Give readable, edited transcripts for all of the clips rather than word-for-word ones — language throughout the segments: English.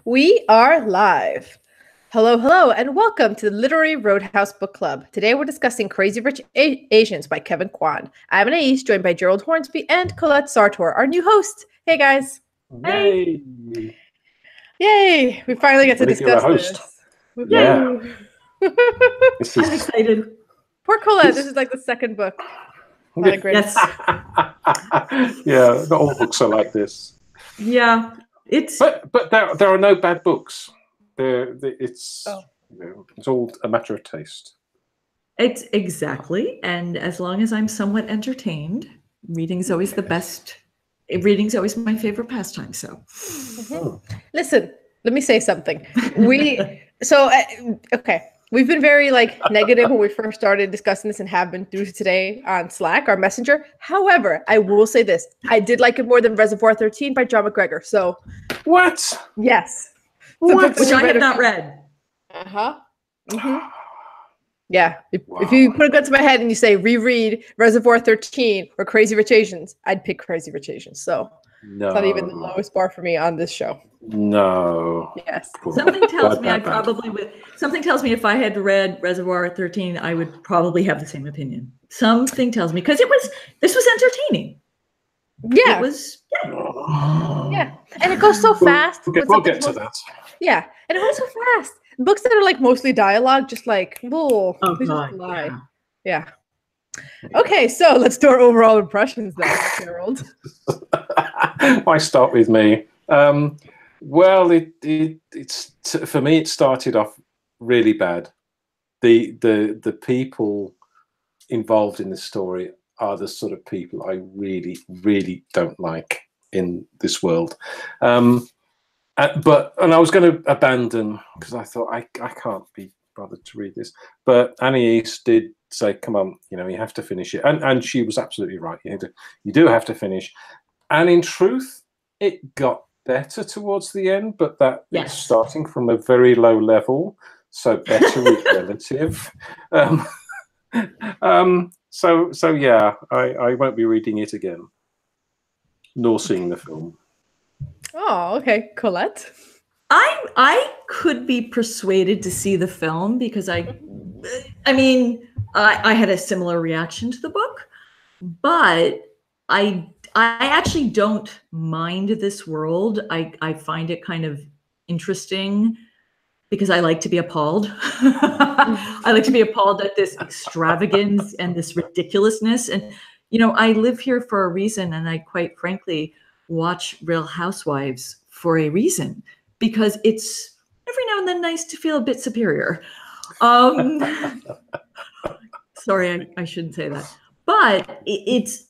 We are live. Hello, hello, and welcome to the Literary Roadhouse Book Club. Today we're discussing Crazy Rich Asians by Kevin Kwan. I'm Anais, joined by Gerald Hornsby and Colette Sartor, our new host. Hey, guys. Yay! Yay! We finally get to discuss this. Yeah. I'm excited. Poor Colette, this is like the second book. Not a great Yes. Yeah, not all books are like this. Yeah. But there are no bad books. It's all a matter of taste. It's exactly. And as long as I'm somewhat entertained, reading's always the best. Reading's always my favorite pastime. So, Listen, let me say something. We've been very negative when we first started discussing this and have been through today on Slack, our messenger. However, I will say this. I did like it more than Reservoir 13 by John McGregor. So what? Yes. which I have not read. Uh-huh. Mm-hmm. Yeah. If you put a gun to my head and you say reread Reservoir 13 or Crazy Rich Asians, I'd pick Crazy Rich Asians. So no. It's not even the lowest bar for me on this show. No. Yes. Something tells me I probably would. Something tells me if I had read Reservoir 13, I would probably have the same opinion. Something tells me because this was entertaining. Yeah. It was. Yeah. And it goes so fast. We'll get to that. Yeah. And it goes so fast. Books that are mostly dialogue, just whoa. God. Lie. Yeah. Okay, so let's do our overall impressions then, Gerald. Why start with me? Well, it's for me. It started off really bad. The people involved in the story are the sort of people I really, really don't like in this world. And I was going to abandon because I thought I can't be bothered to read this. But Annie did say, "Come on, you have to finish it," and she was absolutely right. You do have to finish. And in truth, it got better towards the end, but it's starting from a very low level, so better is relative. So yeah, I won't be reading it again, nor seeing the film. Oh, okay, Colette. I could be persuaded to see the film because I had a similar reaction to the book, but I actually don't mind this world. I find it kind of interesting because I like to be appalled. I like to be appalled at this extravagance and this ridiculousness. And, I live here for a reason. And I quite frankly watch Real Housewives for a reason, because it's every now and then nice to feel a bit superior. Sorry, I shouldn't say that. But it's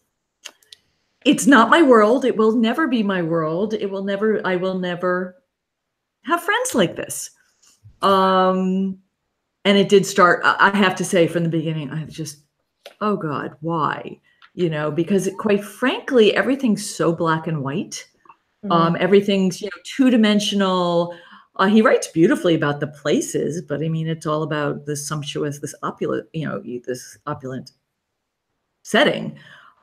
not my world. It will never be my world. I will never have friends like this. And it did start, I have to say from the beginning, I just, oh God, why? Because quite frankly, everything's so black and white. Mm-hmm. Everything's, two-dimensional. He writes beautifully about the places, but it's all about this sumptuous, this opulent setting.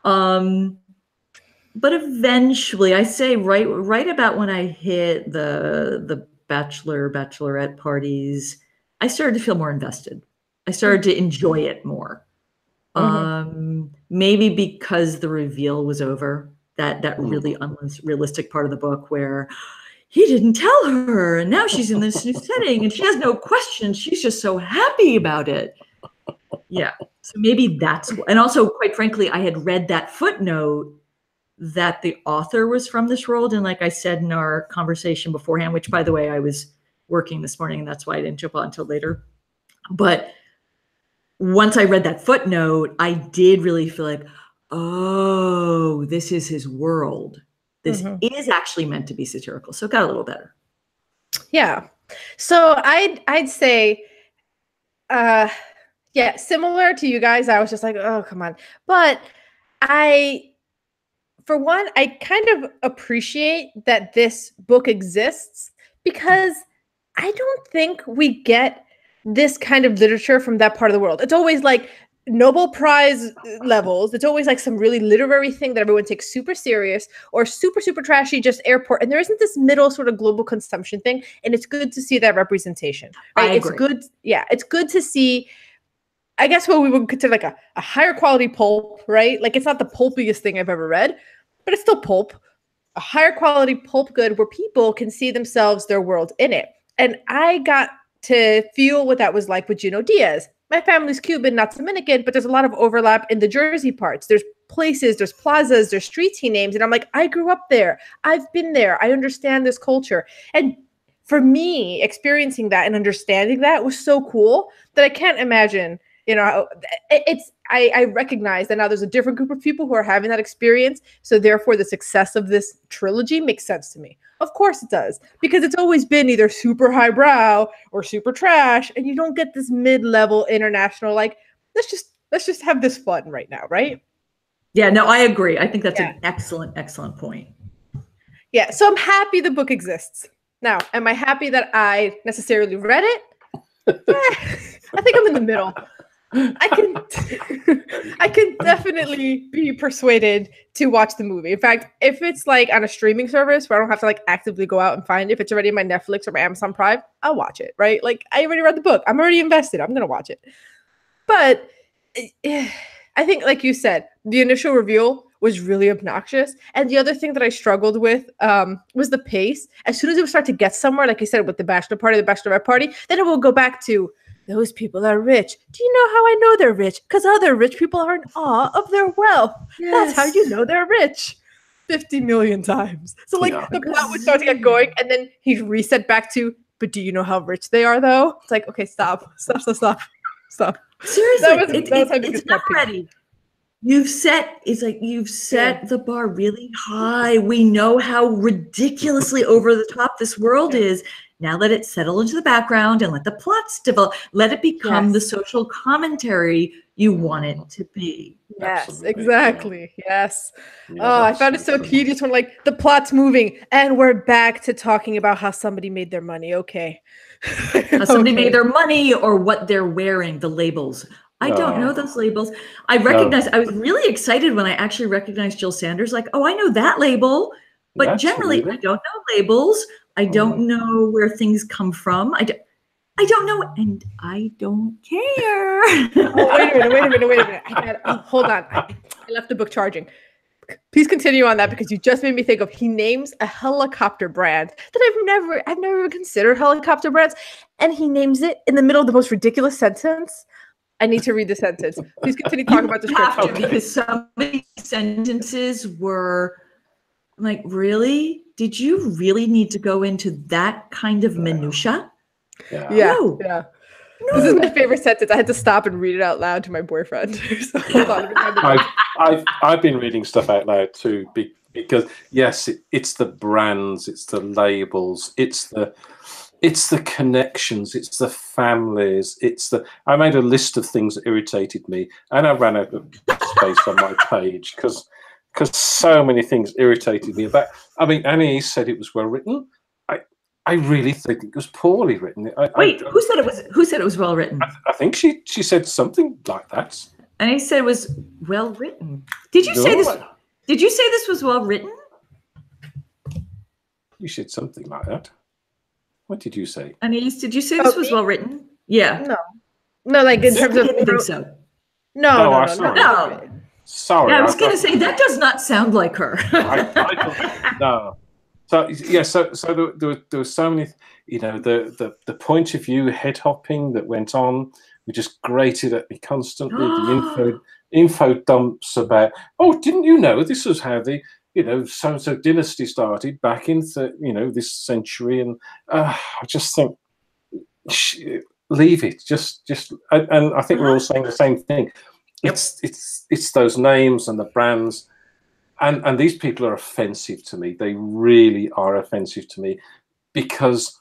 But eventually, I say right about when I hit the bachelorette parties, I started to feel more invested. I started to enjoy it more. Mm-hmm. Maybe because the reveal was over, that really unrealistic part of the book where he didn't tell her, and now she's in this new setting, and she has no questions. She's just so happy about it. Yeah. So maybe that's, and also, quite frankly, I had read that footnote that the author was from this world. And like I said in our conversation beforehand, which by the way, I was working this morning and that's why I didn't jump on until later. But once I read that footnote, I did really feel like, oh, this is his world. This is actually meant to be satirical. So it got a little better. Yeah. So I'd say, similar to you guys, I was just like, oh, come on. But for one, I kind of appreciate that this book exists because I don't think we get this kind of literature from that part of the world. It's always Nobel Prize levels. It's always like some really literary thing that everyone takes super serious, or super, super trashy, just airport. And there isn't this middle sort of global consumption thing. And it's good to see that representation, right? It's good. Yeah. It's good to see, I guess, what we would consider like a higher quality pulp, right? Like, it's not the pulpiest thing I've ever read, but it's still pulp. A higher quality pulp good where people can see themselves, their world in it. And I got to feel what that was like with Junot Diaz. My family's Cuban, not Dominican, but there's a lot of overlap in the Jersey parts. There's places, there's plazas, there's streets he names. And I'm like, I grew up there. I've been there. I understand this culture. And for me, experiencing that and understanding that was so cool that I can't imagine, I recognize that now there's a different group of people who are having that experience. So therefore, the success of this trilogy makes sense to me. Of course it does, because it's always been either super highbrow or super trash, and you don't get this mid-level international, like, let's just have this fun right now, right? Yeah, no, I agree. I think that's an excellent point. Yeah, so I'm happy the book exists. Now, am I happy that I necessarily read it? I think I'm in the middle. I can definitely be persuaded to watch the movie. In fact, if it's like on a streaming service where I don't have to like actively go out and find it, if it's already in my Netflix or my Amazon Prime, I'll watch it, right? Like, I already read the book. I'm already invested. I'm going to watch it. But I think, like you said, the initial reveal was really obnoxious. And the other thing that I struggled with was the pace. As soon as it would start to get somewhere, like you said, with the bachelor party, the bachelorette party, then it will go back to, those people are rich. Do you know how I know they're rich? Because other rich people are in awe of their wealth. Yes. That's how you know they're rich. 50 million times. So like the plot would start to get going, and then he'd reset back to, but do you know how rich they are though? It's like, okay, stop. Seriously, it's not ready. You've set the bar really high. We know how ridiculously over the top this world is. Now let it settle into the background and let the plots develop. Let it become the social commentary you want it to be. Yes, absolutely. Exactly. Yeah. Yes. Yeah, I found it so tedious when like the plot's moving and we're back to talking about how somebody made their money. Okay. How somebody made their money, or what they're wearing, the labels. I don't know those labels. I was really excited when I actually recognized Jill Sanders. Like, oh, I know that label. But generally, I don't know labels. I don't know where things come from. I don't know, and I don't care. Wait a minute. Hold on. I left the book charging. Please continue on that, because you just made me think of, he names a helicopter brand that I've never even considered helicopter brands, and he names it in the middle of the most ridiculous sentence. I need to read the sentence. Please continue talking about the script. Because some of these sentences were like, really? Did you really need to go into that kind of minutia? Yeah. No. This is my favorite sentence. I had to stop and read it out loud to my boyfriend. So hold on. I've been reading stuff out loud too, because yes, it's the brands, it's the labels, it's the connections, it's the families, I made a list of things that irritated me, and I ran out of space on my page because so many things irritated me about. I mean, Annie said it was well written. I really think it was poorly written. Who said it was well written? I think she said something like that. Annie said it was well written. Did you say this? Did you say this was well written? You said something like that. What did you say? Anise, did you say this was well written? Yeah. No, like in terms of. I think so. No. Sorry. Yeah, I was going to say that does not sound like her. No. So yeah, so there were so many, the point of view head hopping that went on, we just grated at me constantly. The info dumps about, oh, didn't you know this was how the so-and-so dynasty started back in this century, and I just think leave it. Just and I think we're all saying the same thing. It's those names and the brands. And these people are offensive to me. They really are offensive to me, because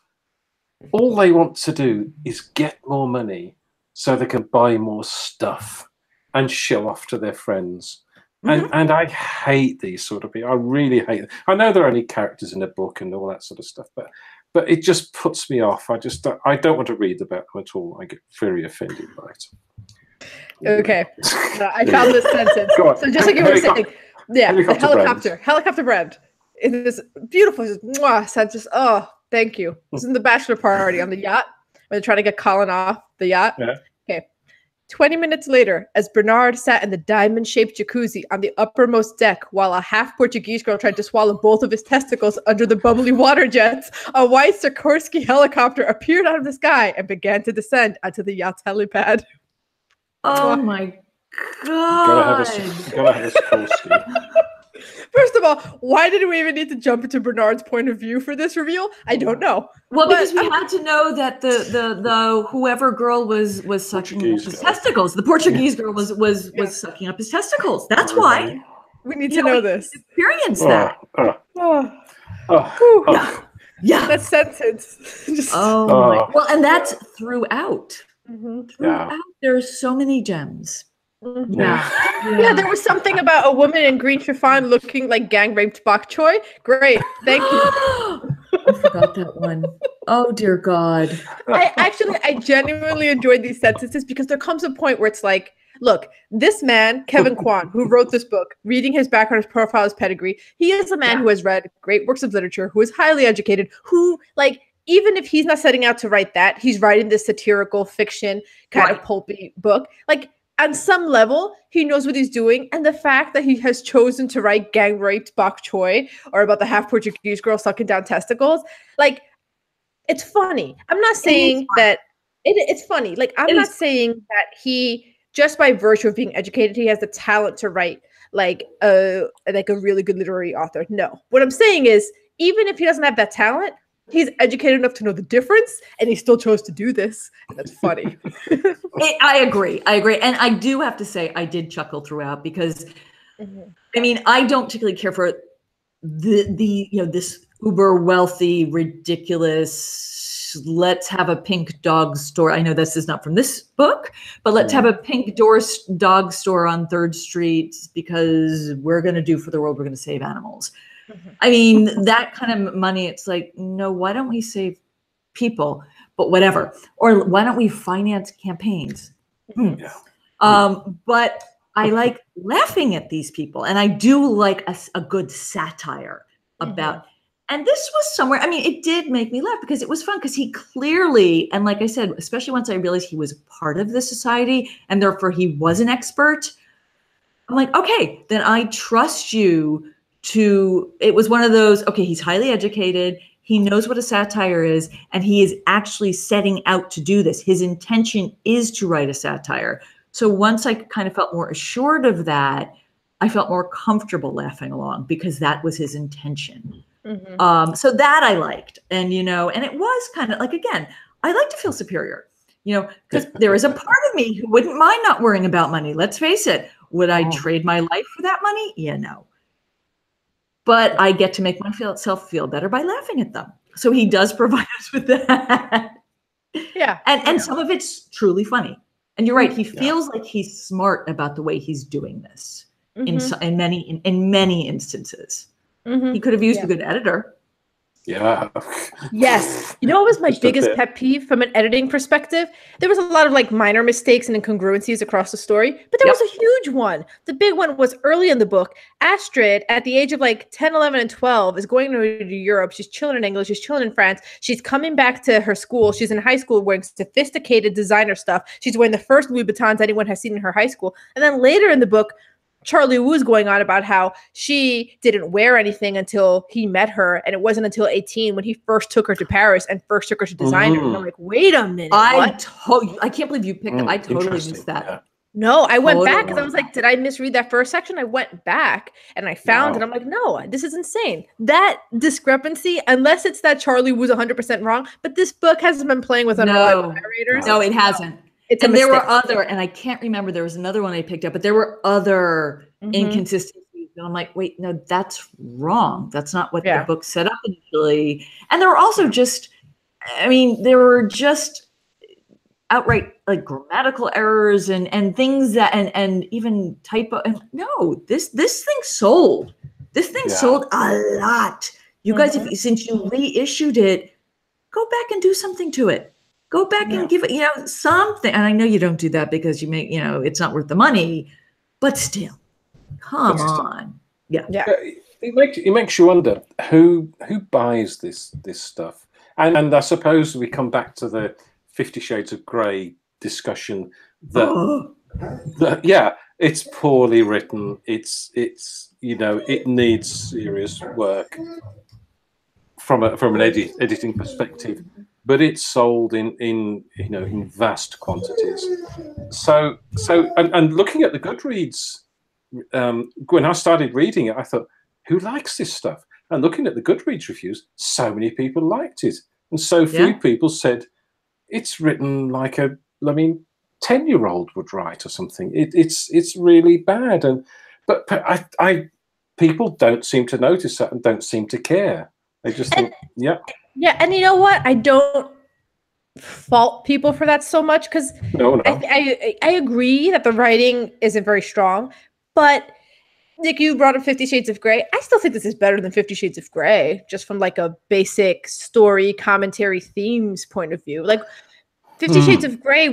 all they want to do is get more money so they can buy more stuff and show off to their friends. Mm-hmm. And I hate these sort of people. I really hate them. I know they're only characters in a book and all that sort of stuff, but it just puts me off. I don't want to read about them at all. I get very offended by it. Okay. I found this sentence. So just like you were saying, the helicopter brand. It is beautiful. Just, mwah, sentence. Oh, thank you. This is in the bachelor party on the yacht when they're trying to get Colin off the yacht. Yeah. Okay. 20 minutes later, as Bernard sat in the diamond-shaped jacuzzi on the uppermost deck while a half-Portuguese girl tried to swallow both of his testicles under the bubbly water jets, a white Sikorsky helicopter appeared out of the sky and began to descend onto the yacht's helipad. Oh my God. Gotta have a Sikorsky. First of all, why did we even need to jump into Bernard's point of view for this reveal? I don't know. Well, because we had to know that the whoever girl was sucking up his testicles. The Portuguese girl was sucking up his testicles. That's why we need to know this. Experience that. Yeah. That sentence. Just, my. Well, and that's throughout. Throughout, there's so many gems. Yeah, there was something about a woman in green chiffon looking like gang raped bok choy. Great, thank you. I forgot that one. Oh dear God. I genuinely enjoyed these sentences because there comes a point where it's like, look, this man, Kevin Kwan, who wrote this book, reading his background, his profile, his pedigree, he is a man who has read great works of literature, who is highly educated, who even if he's not setting out to write that, he's writing this satirical fiction kind of pulpy book. On some level, he knows what he's doing. And the fact that he has chosen to write gang raped bok choy or about the half Portuguese girl sucking down testicles, it's funny. I'm not saying that it's funny. I'm not saying that he, just by virtue of being educated, he has the talent to write a really good literary author. No. What I'm saying is, even if he doesn't have that talent, he's educated enough to know the difference, and he still chose to do this. And that's funny. I agree. And I do have to say, I did chuckle throughout because, I mean, I don't particularly care for this uber wealthy, ridiculous, let's have a pink dog store. I know this is not from this book, but let's have a pink dog store on 3rd Street because we're going to do for the world. We're going to save animals. I mean, that kind of money, it's like, no, why don't we save people? But whatever. Or why don't we finance campaigns? But I like laughing at these people. And I do like a good satire about, and this was somewhere, I mean, it did make me laugh because it was fun because he clearly, and like I said, especially once I realized he was part of the society and therefore he was an expert, I'm like, okay, then I trust you it was one of those, okay, he's highly educated, he knows what a satire is, and he is actually setting out to do this. His intention is to write a satire. So once I kind of felt more assured of that, I felt more comfortable laughing along because that was his intention. So that I liked. And, and it was kind of again, I like to feel superior, because there is a part of me who wouldn't mind not worrying about money. Let's face it. Would I trade my life for that money? Yeah, no. But I get to make myself feel better by laughing at them. So he does provide us with that. Yeah. And some of it's truly funny. And you're right. He feels like he's smart about the way he's doing this in many instances. He could have used a good editor. Yeah. Yes. You know what was my biggest pet peeve from an editing perspective? There was a lot of minor mistakes and incongruencies across the story, but there was a huge one. The big one was early in the book. Astrid, at the age of 10, 11, and 12, is going to Europe. She's chilling in England. She's chilling in France. She's coming back to her school. She's in high school wearing sophisticated designer stuff. She's wearing the first Louis Vuittons anyone has seen in her high school. And then later in the book, Charlie Wu's going on about how she didn't wear anything until he met her. And it wasn't until 18 when he first took her to Paris and first took her to designer. And I'm like, wait a minute. I can't believe you picked up. I totally missed that. Yeah. No, I went back because I was like, did I misread that first section? I went back and I found it. I'm like, no, this is insane. That discrepancy, unless it's that Charlie Wu's 100% wrong, but this book hasn't been playing with unreliable narrators. No, it hasn't. And there were other, and I can't remember, there was another one I picked up, but there were other inconsistencies. And I'm like, wait, no, that's wrong. That's not what the book set up initially. And there were also there were just outright grammatical errors and things that, and even typo. And no, this thing sold. This thing sold a lot. You guys, since you reissued it, go back and do something to it. Go back and give it, something. And I know you don't do that because you make, it's not worth the money, but still, come on. Yeah. It makes you wonder who buys this stuff. And I suppose we come back to the 50 Shades of Grey discussion that it's poorly written. It's it needs serious work from an editing perspective, but it's sold in vast quantities. So and looking at the Goodreads, when I started reading it, I thought, who likes this stuff? And looking at the Goodreads reviews, so many people liked it, and so few people said it's written like a 10-year-old would write or something. It's really bad, but I people don't seem to notice that and don't seem to care. They just think, and you know what? I don't fault people for that so much, because I agree that the writing isn't very strong, but Nick, you brought up 50 Shades of Grey. I still think this is better than 50 Shades of Grey, just from like a basic story, commentary, themes point of view. Like 50 Shades of Grey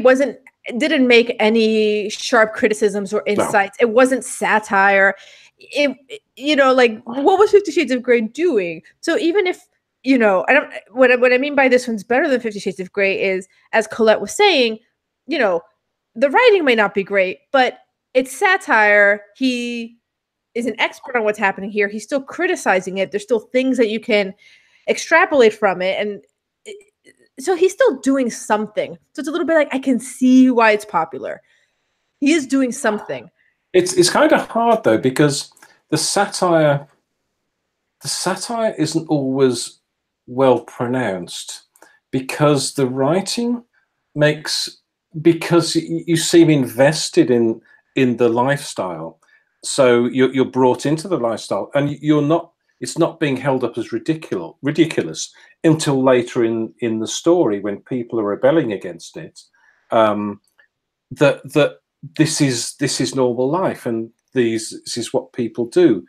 didn't make any sharp criticisms or insights. No. It wasn't satire. What was 50 Shades of Grey doing? So even if, what I mean by this one's better than 50 Shades of Grey is, as Colette was saying, the writing may not be great, but it's satire. He is an expert on what's happening here. He's still criticizing it. There's still things that you can extrapolate from it. And so he's still doing something. So it's a little bit like, I can see why it's popular. He is doing something. It's kind of hard though, because the satire isn't always well pronounced, because the writing because you seem invested in the lifestyle. So you're brought into the lifestyle, and it's not being held up as ridiculous until later in the story, when people are rebelling against it. That this is normal life, and this is what people do,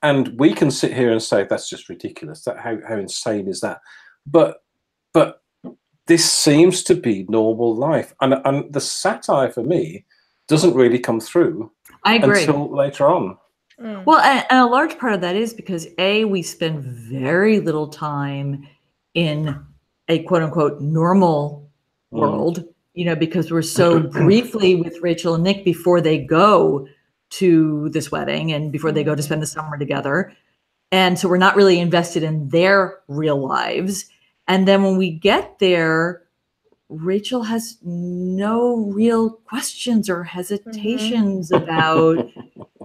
and we can sit here and say that's just ridiculous. How insane is that? But this seems to be normal life, and the satire for me doesn't really come through. I agree. Until later on. Well, and a large part of that is because we spend very little time in a quote unquote normal world, because we're so briefly with Rachel and Nick before they go to this wedding and before they go to spend the summer together. And so we're not really invested in their real lives. And then when we get there, Rachel has no real questions or hesitations about,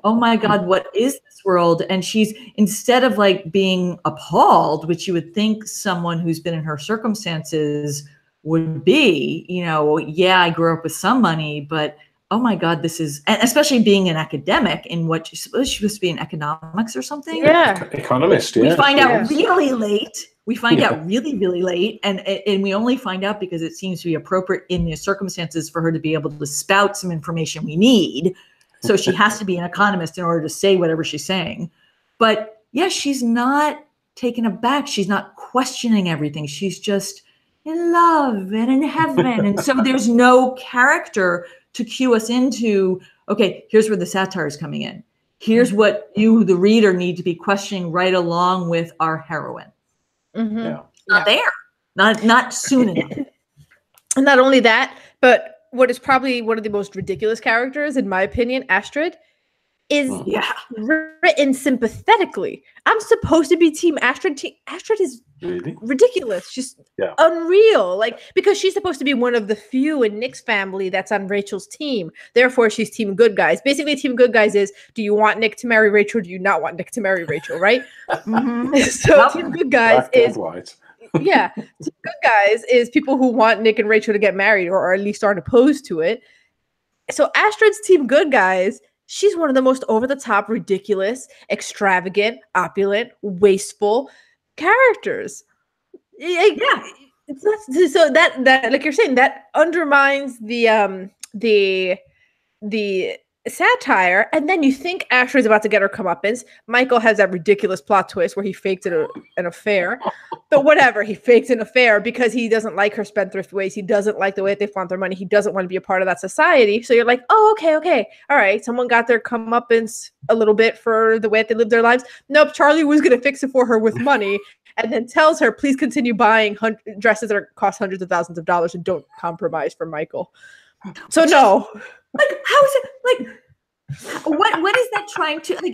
oh my God, what is this world? And she's, instead of like being appalled, which you would think someone who's been in her circumstances would be, I grew up with some money, but oh my God, this is, and especially being an academic in what she's supposed to be in economics or something. Yeah. Economist, We find out really late. We find out really, really late. And we only find out because it seems to be appropriate in the circumstances for her to be able to spout some information we need. So she has to be an economist in order to say whatever she's saying. But yeah, she's not taken aback. She's not questioning everything. She's just in love and in heaven. And so there's no character to cue us into, okay, here's where the satire is coming in. Here's what you, the reader, need to be questioning right along with our heroine. Not there, not soon enough. And not only that, but what is probably one of the most ridiculous characters, in my opinion, Astrid, is written sympathetically. I'm supposed to be Team Astrid. Astrid is ridiculous. She's unreal. Because she's supposed to be one of the few in Nick's family that's on Rachel's team. Therefore, she's Team Good Guys. Basically, Team Good Guys is, do you want Nick to marry Rachel or do you not want Nick to marry Rachel, right? So Team Good Guys is... Team Good Guys is people who want Nick and Rachel to get married, or at least aren't opposed to it. So Astrid's Team Good Guys, she's one of the most over-the-top, ridiculous, extravagant, opulent, wasteful characters. So that like you're saying, that undermines the satire, and then you think Ashley's about to get her comeuppance. Michael has that ridiculous plot twist where he faked an affair, but whatever, he faked an affair because he doesn't like her spendthrift ways. He doesn't like the way they flaunt their money. He doesn't want to be a part of that society. So you're like, oh, okay, all right. Someone got their comeuppance a little bit for the way they live their lives. Nope, Charlie was going to fix it for her with money, and then tells her, please continue buying dresses that cost hundreds of thousands of dollars and don't compromise for Michael. So no. Like, how is it like what is that trying to like?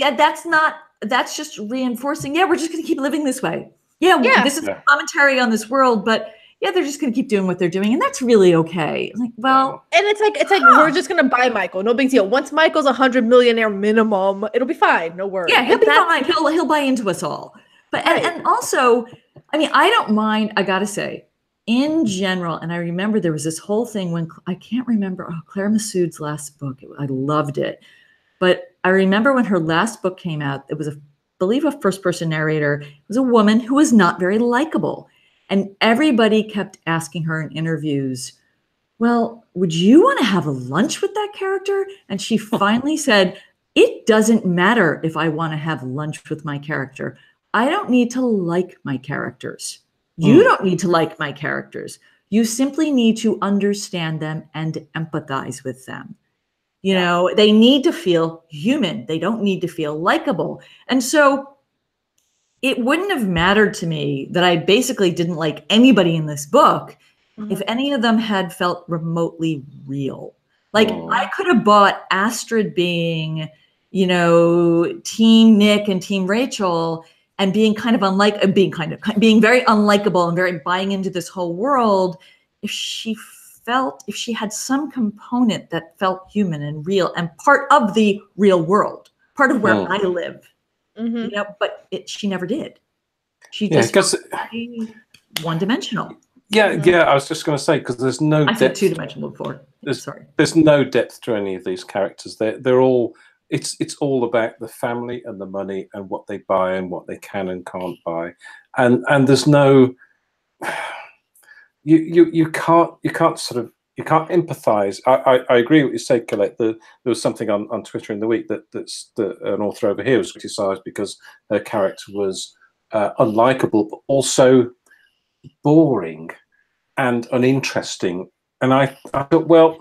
That's just reinforcing, yeah, we're just gonna keep living this way. This is commentary on this world, but yeah, they're just gonna keep doing what they're doing, and that's really okay. Like, well, and it's like we're just gonna buy Michael, no big deal. Once Michael's $100 millionaire minimum, it'll be fine, no worries. Yeah, he'll be fine. He'll buy into us all. But and also, I mean, I don't mind, I gotta say, in general, and I remember there was this whole thing when I can't remember Claire Massoud's last book. I loved it, but I remember when her last book came out, it was I believe a first-person narrator. It was a woman who was not very likable, and everybody kept asking her in interviews, "Well, would you want to have a lunch with that character?" And she finally said, "It doesn't matter if I want to have lunch with my character. I don't need to like my characters. You don't need to like my characters. You simply need to understand them and empathize with them. You know, they need to feel human. They don't need to feel likable." And so it wouldn't have mattered to me that I basically didn't like anybody in this book if any of them had felt remotely real. Like I could have bought Astrid being, you know, Team Nick and Team Rachel, and being kind of being very unlikable and very buying into this whole world, if she had some component that felt human and real and part of the real world, part of where I live, you know, but she never did. She just one-dimensional. Yeah, I was just going to say, because there's no I said two-dimensional before. There's no depth to any of these characters. They're all. It's all about the family and the money and what they buy and what they can and can't buy, and there's no you can't empathize. I agree with what you say, Colette. There was something on Twitter in the week that an author over here was criticised because her character was unlikable, but also boring and uninteresting. And I thought, well,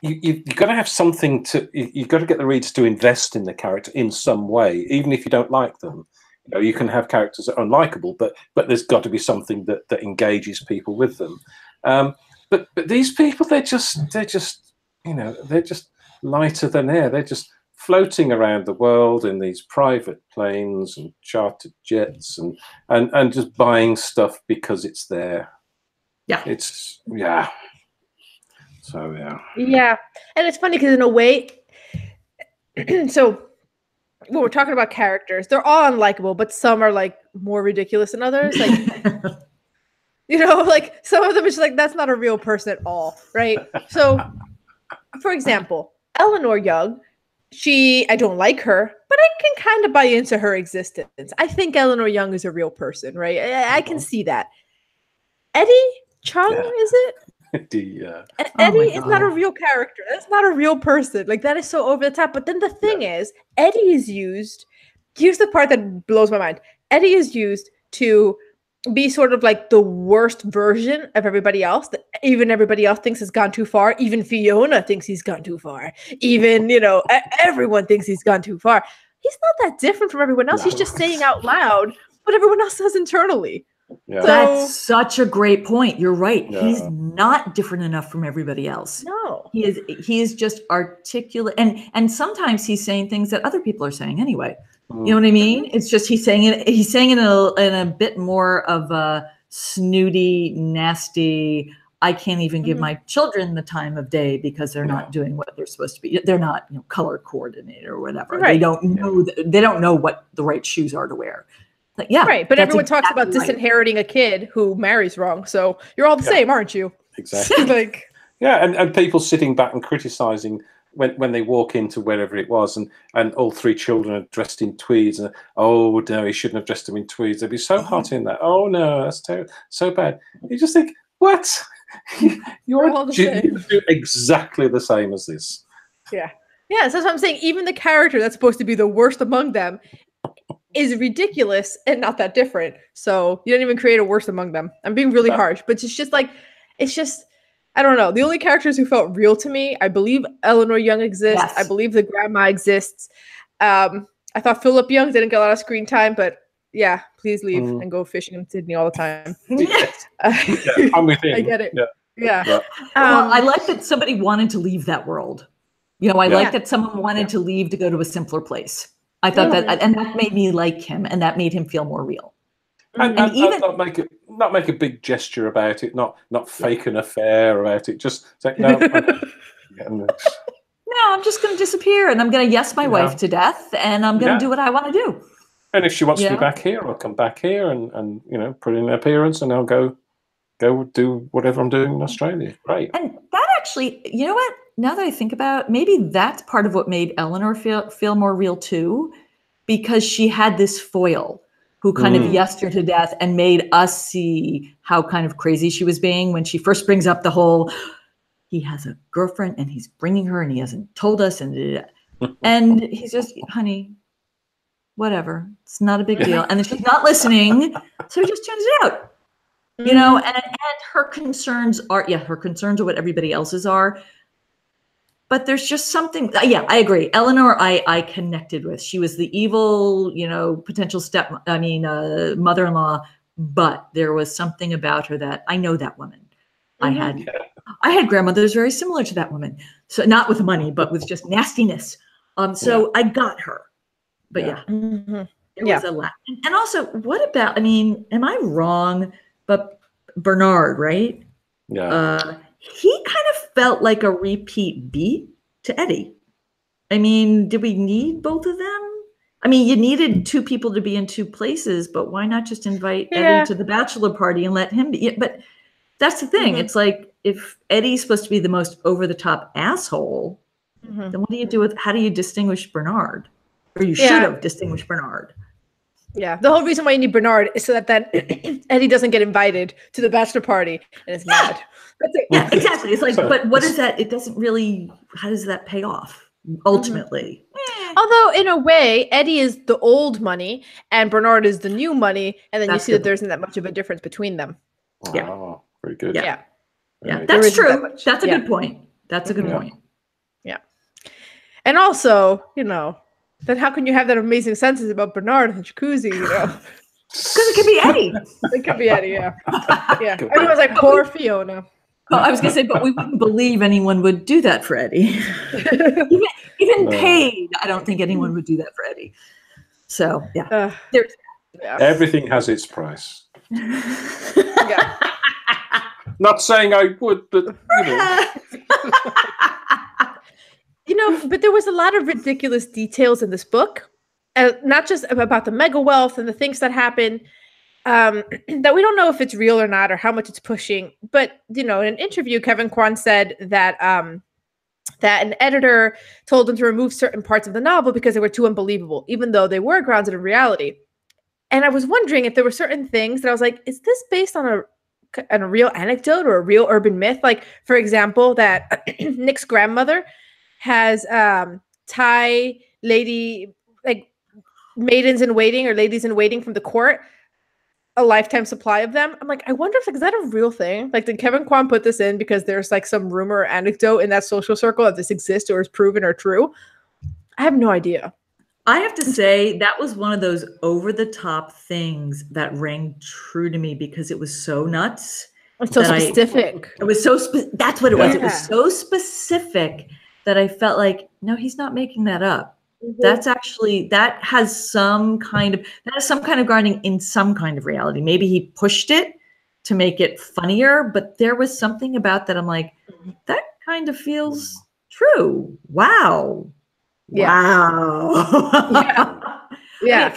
you've got to have something you've got to get the readers to invest in the character in some way, even if you don't like them. You know, you can have characters that are unlikable, but there's got to be something that engages people with them. But these people, they're just you know, they're just lighter than air. They're just floating around the world in these private planes and chartered jets and just buying stuff because it's there. Yeah, So yeah, and it's funny because in a way, so when we're talking about characters, they're all unlikable, but some are like more ridiculous than others. Like, you know, like some of them is like, that's not a real person at all, right? So, for example, Eleanor Young, I don't like her, but I can kind of buy into her existence. I think Eleanor Young is a real person, right? I can see that. Eddie Chung, is it? Eddie is not a real character. That's not a real person. Like, that is so over the top. But then the thing is, Eddie is used. Here's the part that blows my mind. Eddie is used to be sort of like the worst version of everybody else. That even everybody else thinks has gone too far. Even Fiona thinks he's gone too far. Even, you know, everyone thinks he's gone too far. He's not that different from everyone else. He's just saying out loud what everyone else says internally. Yeah. That's such a great point. You're right. Yeah. He's not different enough from everybody else. No. He is just articulate, and sometimes he's saying things that other people are saying anyway. You know what I mean? It's just he's saying it in a bit more of a snooty, nasty, I can't even give my children the time of day because they're not doing what they're supposed to be. They're not, you know, color coordinated or whatever. Right. They don't know what the right shoes are to wear. Like, yeah, right. But everyone talks about disinheriting a kid who marries wrong. So you're all the same, aren't you? Exactly. Like, yeah, and people sitting back and criticizing when they walk into wherever it was, and all three children are dressed in tweeds, and oh no, he shouldn't have dressed them in tweeds. They'd be so hot in that. Oh no, that's terrible, so bad. You just think, what? You're all the same. You do exactly the same as this. Yeah. Yeah, so that's what I'm saying. Even the character that's supposed to be the worst among them is ridiculous and not that different. So you don't even create a worst among them. I'm being really harsh, but it's just like, it's just, I don't know. The only characters who felt real to me, I believe Eleanor Young exists. Yes. I believe the grandma exists. I thought Philip Young didn't get a lot of screen time, but yeah, please leave and go fishing in Sydney all the time. Yeah, I'm with him. I get it. Yeah. Well, I like that somebody wanted to leave that world. You know, I like that someone wanted to leave to go to a simpler place. I thought that, and that made me like him, and that made him feel more real. And even not make a big gesture about it, not fake an affair about it. Just say no. No, I'm just going to disappear, and I'm going to yes my wife to death, and I'm going to do what I want to do. And if she wants to be back here, I'll come back here and put in an appearance, and I'll go do whatever I'm doing in Australia. Great. And that actually, you know what? Now that I think about it, maybe that's part of what made Eleanor feel more real too, because she had this foil who kind of yesed her to death and made us see how kind of crazy she was being when she first brings up the whole, he has a girlfriend and he's bringing her and he hasn't told us. And he's just, honey, whatever. It's not a big deal. And then she's not listening. So he just tunes it out, you know, and her concerns are what everybody else's are. But there's just something, I agree. Eleanor, I connected with. She was the evil, potential mother-in-law, but there was something about her that I know that woman. I had grandmothers very similar to that woman. So not with money, but with just nastiness. So I got her. But there was a lot. And also, what about, am I wrong? But Bernard, right? Yeah. He kind of felt like a repeat beat to Eddie. Did we need both of them? You needed two people to be in two places, but why not just invite Eddie to the bachelor party and let him be? But that's the thing. It's like, if Eddie's supposed to be the most over-the-top asshole, then what do you do with, how do you distinguish Bernard? Or you should have distinguished Bernard. Yeah, the whole reason why you need Bernard is so that then Eddie doesn't get invited to the bachelor party and is mad. That's it. Yeah, exactly. It's like, but what is that? It doesn't really, how does that pay off ultimately? Although in a way, Eddie is the old money and Bernard is the new money. And then you see that there isn't that much of a difference between them. Wow, very good. Yeah. That's true. That's a good point. That's a good point. Yeah. And also, then how can you have that amazing sentence about Bernard and jacuzzi, Because it could be Eddie. It could be Eddie, yeah. Everyone's like, poor Fiona. Oh, I was going to say, but we wouldn't believe anyone would do that for Eddie. even paid, I don't think anyone would do that for Eddie. So, everything has its price. Not saying I would, but but there was a lot of ridiculous details in this book, not just about the mega wealth and the things that happen, that we don't know if it's real or not or how much it's pushing. But, in an interview, Kevin Kwan said that that an editor told him to remove certain parts of the novel because they were too unbelievable, even though they were grounded in reality. And I was wondering if there were certain things that I was like, is this based on a real anecdote or a real urban myth? Like, for example, that Nick's grandmother has Thai lady, like maidens in waiting or ladies in waiting from the court, a lifetime supply of them. I'm like, I wonder if is that a real thing? Like, did Kevin Kwan put this in because there's like some rumor or anecdote in that social circle that this exists or is proven or true? I have no idea. I have to say that was one of those over-the-top things that rang true to me because it was so nuts. It's so specific. It was so that's what it was. It was so specific that I felt like, no, he's not making that up. That's actually, that has some kind of grounding in some kind of reality. Maybe he pushed it to make it funnier, but there was something about that. I'm like, that kind of feels true. Wow. Wow. Yeah.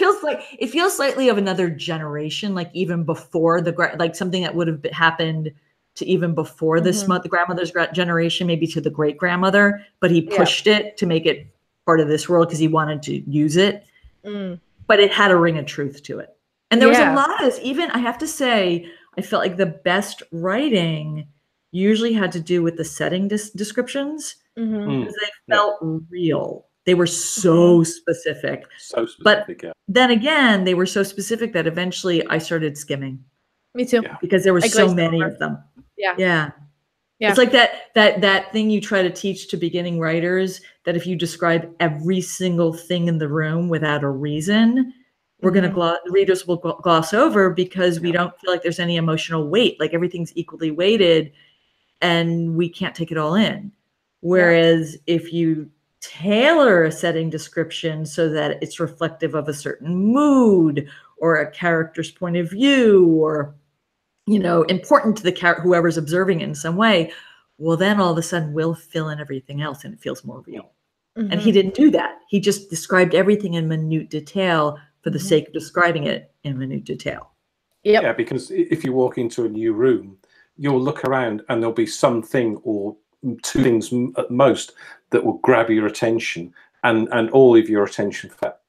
It feels slightly of another generation, like even before like something that would have happened to even before this the grandmother's generation, maybe to the great grandmother, but he pushed it to make it part of this world because he wanted to use it. But it had a ring of truth to it. And there was a lot of this, even I have to say, I felt like the best writing usually had to do with the setting descriptions. because they felt real. They were so specific. So specific, but then again, they were so specific that eventually I started skimming. Me too. Because there were so many of them. Yeah. It's like that thing you try to teach to beginning writers, that if you describe every single thing in the room without a reason, we're going to readers will gloss over, because we don't feel like there's any emotional weight, like everything's equally weighted and we can't take it all in. Whereas if you tailor a setting description so that it's reflective of a certain mood or a character's point of view, or important to the whoever's observing it in some way, well, then all of a sudden we'll fill in everything else and it feels more real. And he didn't do that. He just described everything in minute detail for the sake of describing it in minute detail. Yeah, because if you walk into a new room, you'll look around and there'll be something or two things at most that will grab your attention and all of your attention for that.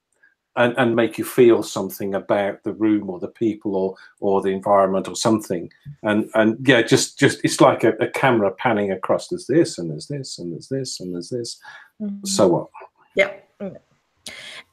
And make you feel something about the room or the people or the environment or something. And just it's like a camera panning across. There's this and there's this and there's this and there's this. So what? Yeah.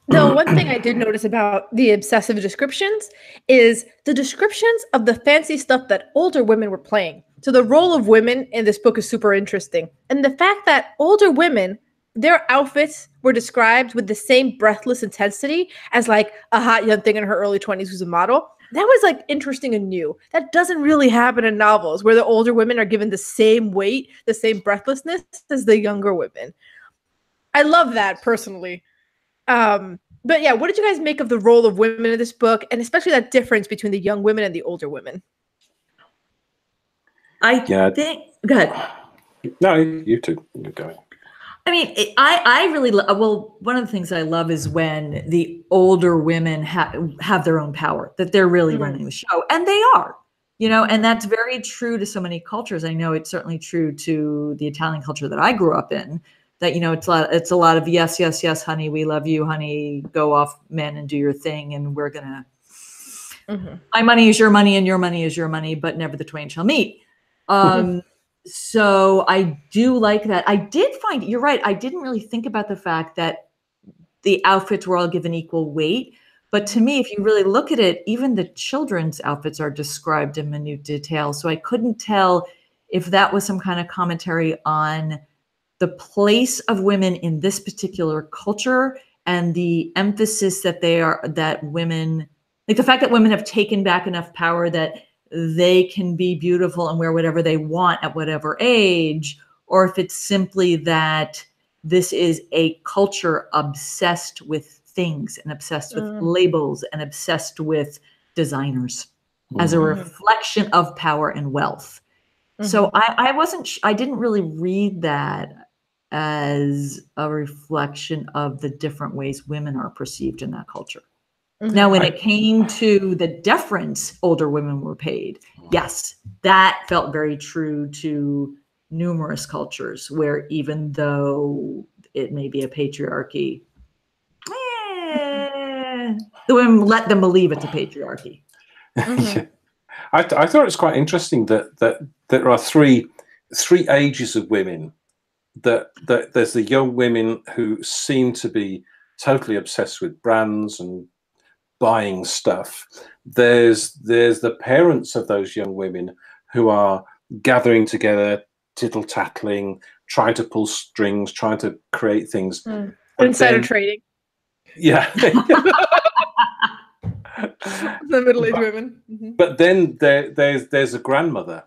The one thing I did notice about the obsessive descriptions is the descriptions of the fancy stuff that older women were playing. So the role of women in this book is super interesting. And the fact that older women, their outfits were described with the same breathless intensity as like a hot young thing in her early 20s who's a model. That was like interesting and new. That doesn't really happen in novels, where the older women are given the same weight, the same breathlessness as the younger women. I love that personally. But yeah, what did you guys make of the role of women in this book, and especially that difference between the young women and the older women? I think. Go ahead. No, you two. You're going. I mean, I really one of the things I love is when the older women have their own power, that they're really running the show, and they are, and that's very true to so many cultures. I know it's certainly true to the Italian culture that I grew up in, that, it's a lot of yes, yes, yes, honey, we love you, honey, go off, men, and do your thing, and we're gonna, my money is your money and your money is your money, but never the twain shall meet. So I do like that. I did find, you're right, I didn't really think about the fact that the outfits were all given equal weight. But to me, if you really look at it, even the children's outfits are described in minute detail. So I couldn't tell if that was some kind of commentary on the place of women in this particular culture and the emphasis that women, like the fact that women have taken back enough power that they can be beautiful and wear whatever they want at whatever age, or if it's simply that this is a culture obsessed with things and obsessed with labels and obsessed with designers as a reflection of power and wealth. So I didn't really read that as a reflection of the different ways women are perceived in that culture. Now, when it came to the deference older women were paid, yes, that felt very true to numerous cultures, where even though it may be a patriarchy, the women let them believe it's a patriarchy. I thought it was quite interesting that there are three ages of women. That there's the young women who seem to be totally obsessed with brands and buying stuff. There's the parents of those young women who are gathering together, tittle-tattling, trying to pull strings, trying to create things. Insider trading. Yeah. The middle-aged women. But then there's a grandmother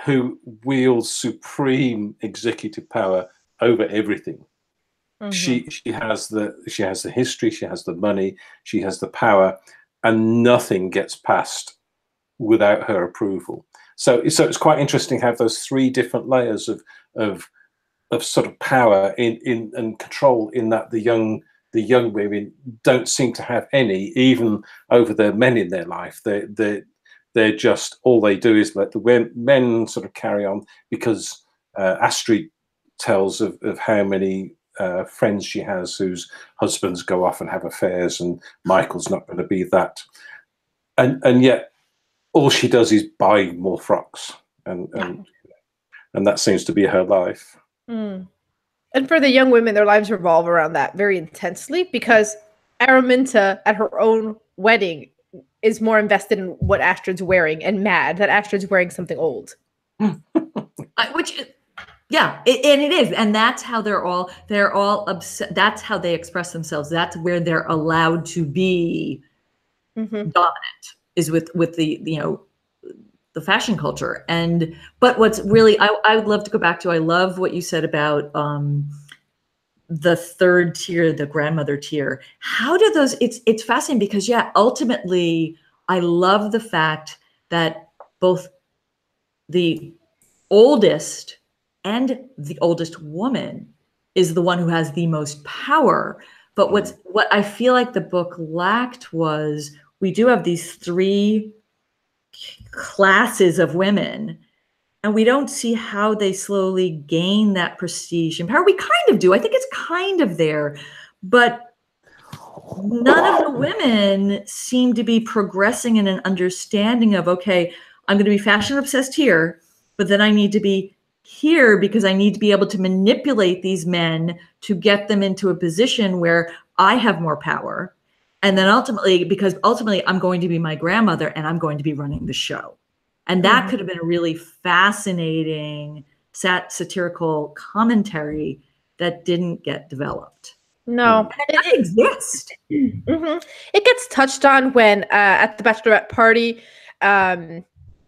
who wields supreme executive power over everything. She has the history, she has the money, she has the power, and nothing gets passed without her approval. So it's quite interesting to have those three different layers of sort of power in and control, in that the young women don't seem to have any, even over the men in their life. They're just, all they do is let the men sort of carry on, because Astrid tells of how many friends she has whose husbands go off and have affairs, and Michael's not going to be that. And yet all she does is buy more frocks, and that seems to be her life. And for the young women, their lives revolve around that very intensely because Araminta at her own wedding is more invested in what Astrid's wearing and mad that Astrid's wearing something old. Which, yeah, and it is, and that's how they're all upset. That's how they express themselves. That's where they're allowed to be dominant, is with the the fashion culture. But what's really, I would love to go back to, I love what you said about the third tier, the grandmother tier. How do those, it's fascinating because ultimately I love the fact that both the oldest and the oldest woman is the one who has the most power. But what I feel like the book lacked was, we do have these three classes of women, and we don't see how they slowly gain that prestige and power. We kind of do. I think it's kind of there, but none of the women seem to be progressing in an understanding of, okay, I'm going to be fashion obsessed here, but then I need to be here because I need to be able to manipulate these men to get them into a position where I have more power. And then ultimately I'm going to be my grandmother and I'm going to be running the show. And that could have been a really fascinating satirical commentary that didn't get developed. No, it exists. It gets touched on when at the bachelorette party,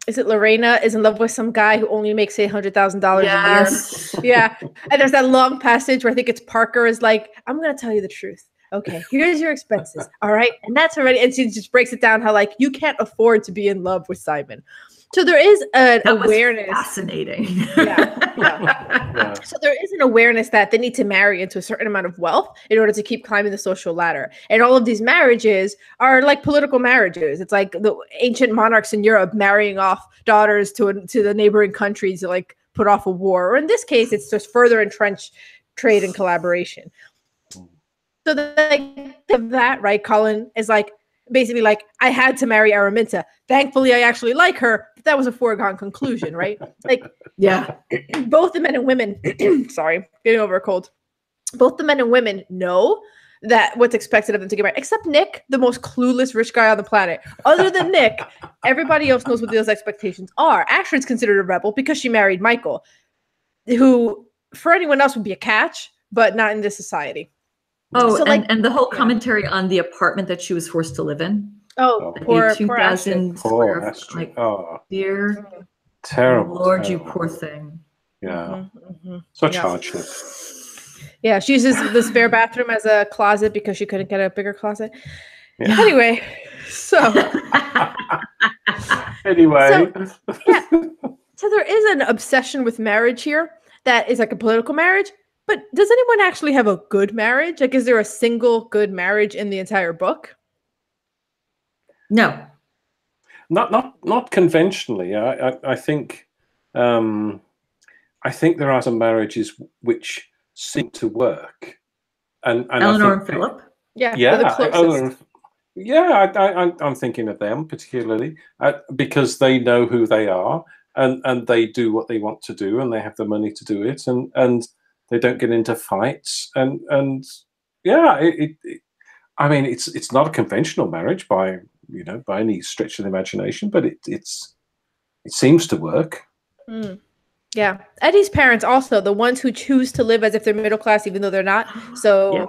is it Lorena is in love with some guy who only makes $800,000 a year? Yeah. And there's that long passage where I think it's Parker is like, I'm going to tell you the truth. Okay, here's your expenses. All right. And that's already, and she just breaks it down how like you can't afford to be in love with Simon. So there is an awareness. Fascinating. Yeah. So there is an awareness that they need to marry into a certain amount of wealth in order to keep climbing the social ladder. And all of these marriages are like political marriages. It's like the ancient monarchs in Europe marrying off daughters to the neighboring countries to like put off a war. Or in this case, it's just further entrenched trade and collaboration. So that, right, Colin is like, basically like, I had to marry Araminta. Thankfully, I actually like her. But that was a foregone conclusion, right? Like, yeah, both the men and women, sorry, getting over a cold. Both the men and women know that what's expected of them to get married, except Nick, the most clueless rich guy on the planet. Other than Nick, everybody else knows what those expectations are. Astrid's considered a rebel because she married Michael, who for anyone else would be a catch, but not in this society. Oh, so and the whole commentary on the apartment that she was forced to live in. Oh, poor 2,000 square. Like, dear, terrible. Lord, terrible. You poor thing. Yeah, such hardship. Yeah, she uses the spare bathroom as a closet because she couldn't get a bigger closet. Yeah. Anyway, so so there is an obsession with marriage here that is like a political marriage. But does anyone actually have a good marriage? Like, is there a single good marriage in the entire book? No, not conventionally. I think there are some marriages which seem to work, and Eleanor and Philip. I'm thinking of them particularly because they know who they are and they do what they want to do and they have the money to do it and they don't get into fights and I mean it's not a conventional marriage by any stretch of the imagination, but it seems to work. Yeah, Eddie's parents also, the ones who choose to live as if they're middle class even though they're not. So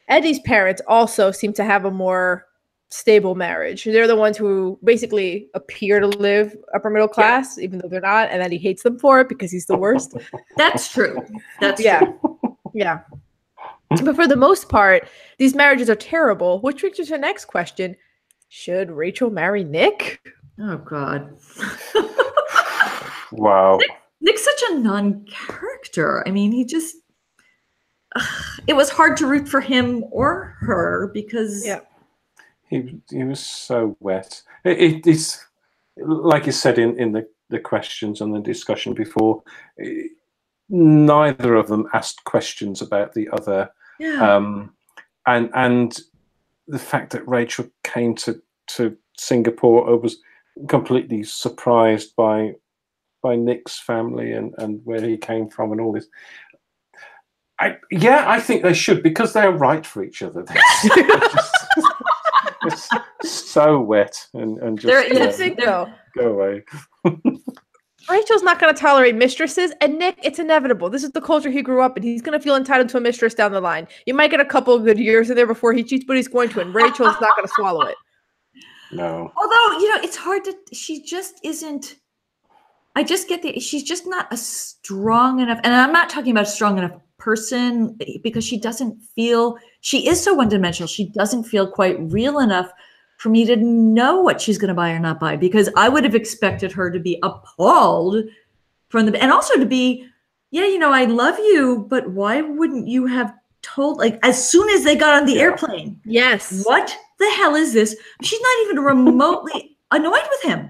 Eddie's parents also seem to have a more stable marriage. They're the ones who basically appear to live upper middle class even though they're not, and then he hates them for it because he's the worst. That's true. That's true. Yeah. But for the most part, these marriages are terrible, which brings us to the next question. Should Rachel marry Nick? Oh, God. Wow. Nick's such a non-character. I mean, he just... it was hard to root for him or her because... Yeah. He was so wet. It's like you said in the questions and the discussion before, neither of them asked questions about the other. And the fact that Rachel came to Singapore, I was completely surprised by Nick's family and where he came from and all this. I think they should, because they're right for each other. It's so wet and just go away. Rachel's not going to tolerate mistresses, and Nick, it's inevitable. This is the culture he grew up in. He's going to feel entitled to a mistress down the line. You might get a couple of good years in there before he cheats, but he's going to, and Rachel's not going to swallow it. No. Although, it's hard to, she just isn't, I just get she's just not a strong enough, and I'm not talking about a strong enough person, because she doesn't feel, she is so one-dimensional, she doesn't feel quite real enough for me to know what she's going to buy or not buy, because I would have expected her to be appalled from the, and also to be, I love you, but why wouldn't you have told, like, as soon as they got on the airplane? Yes. What the hell is this? She's not even remotely annoyed with him.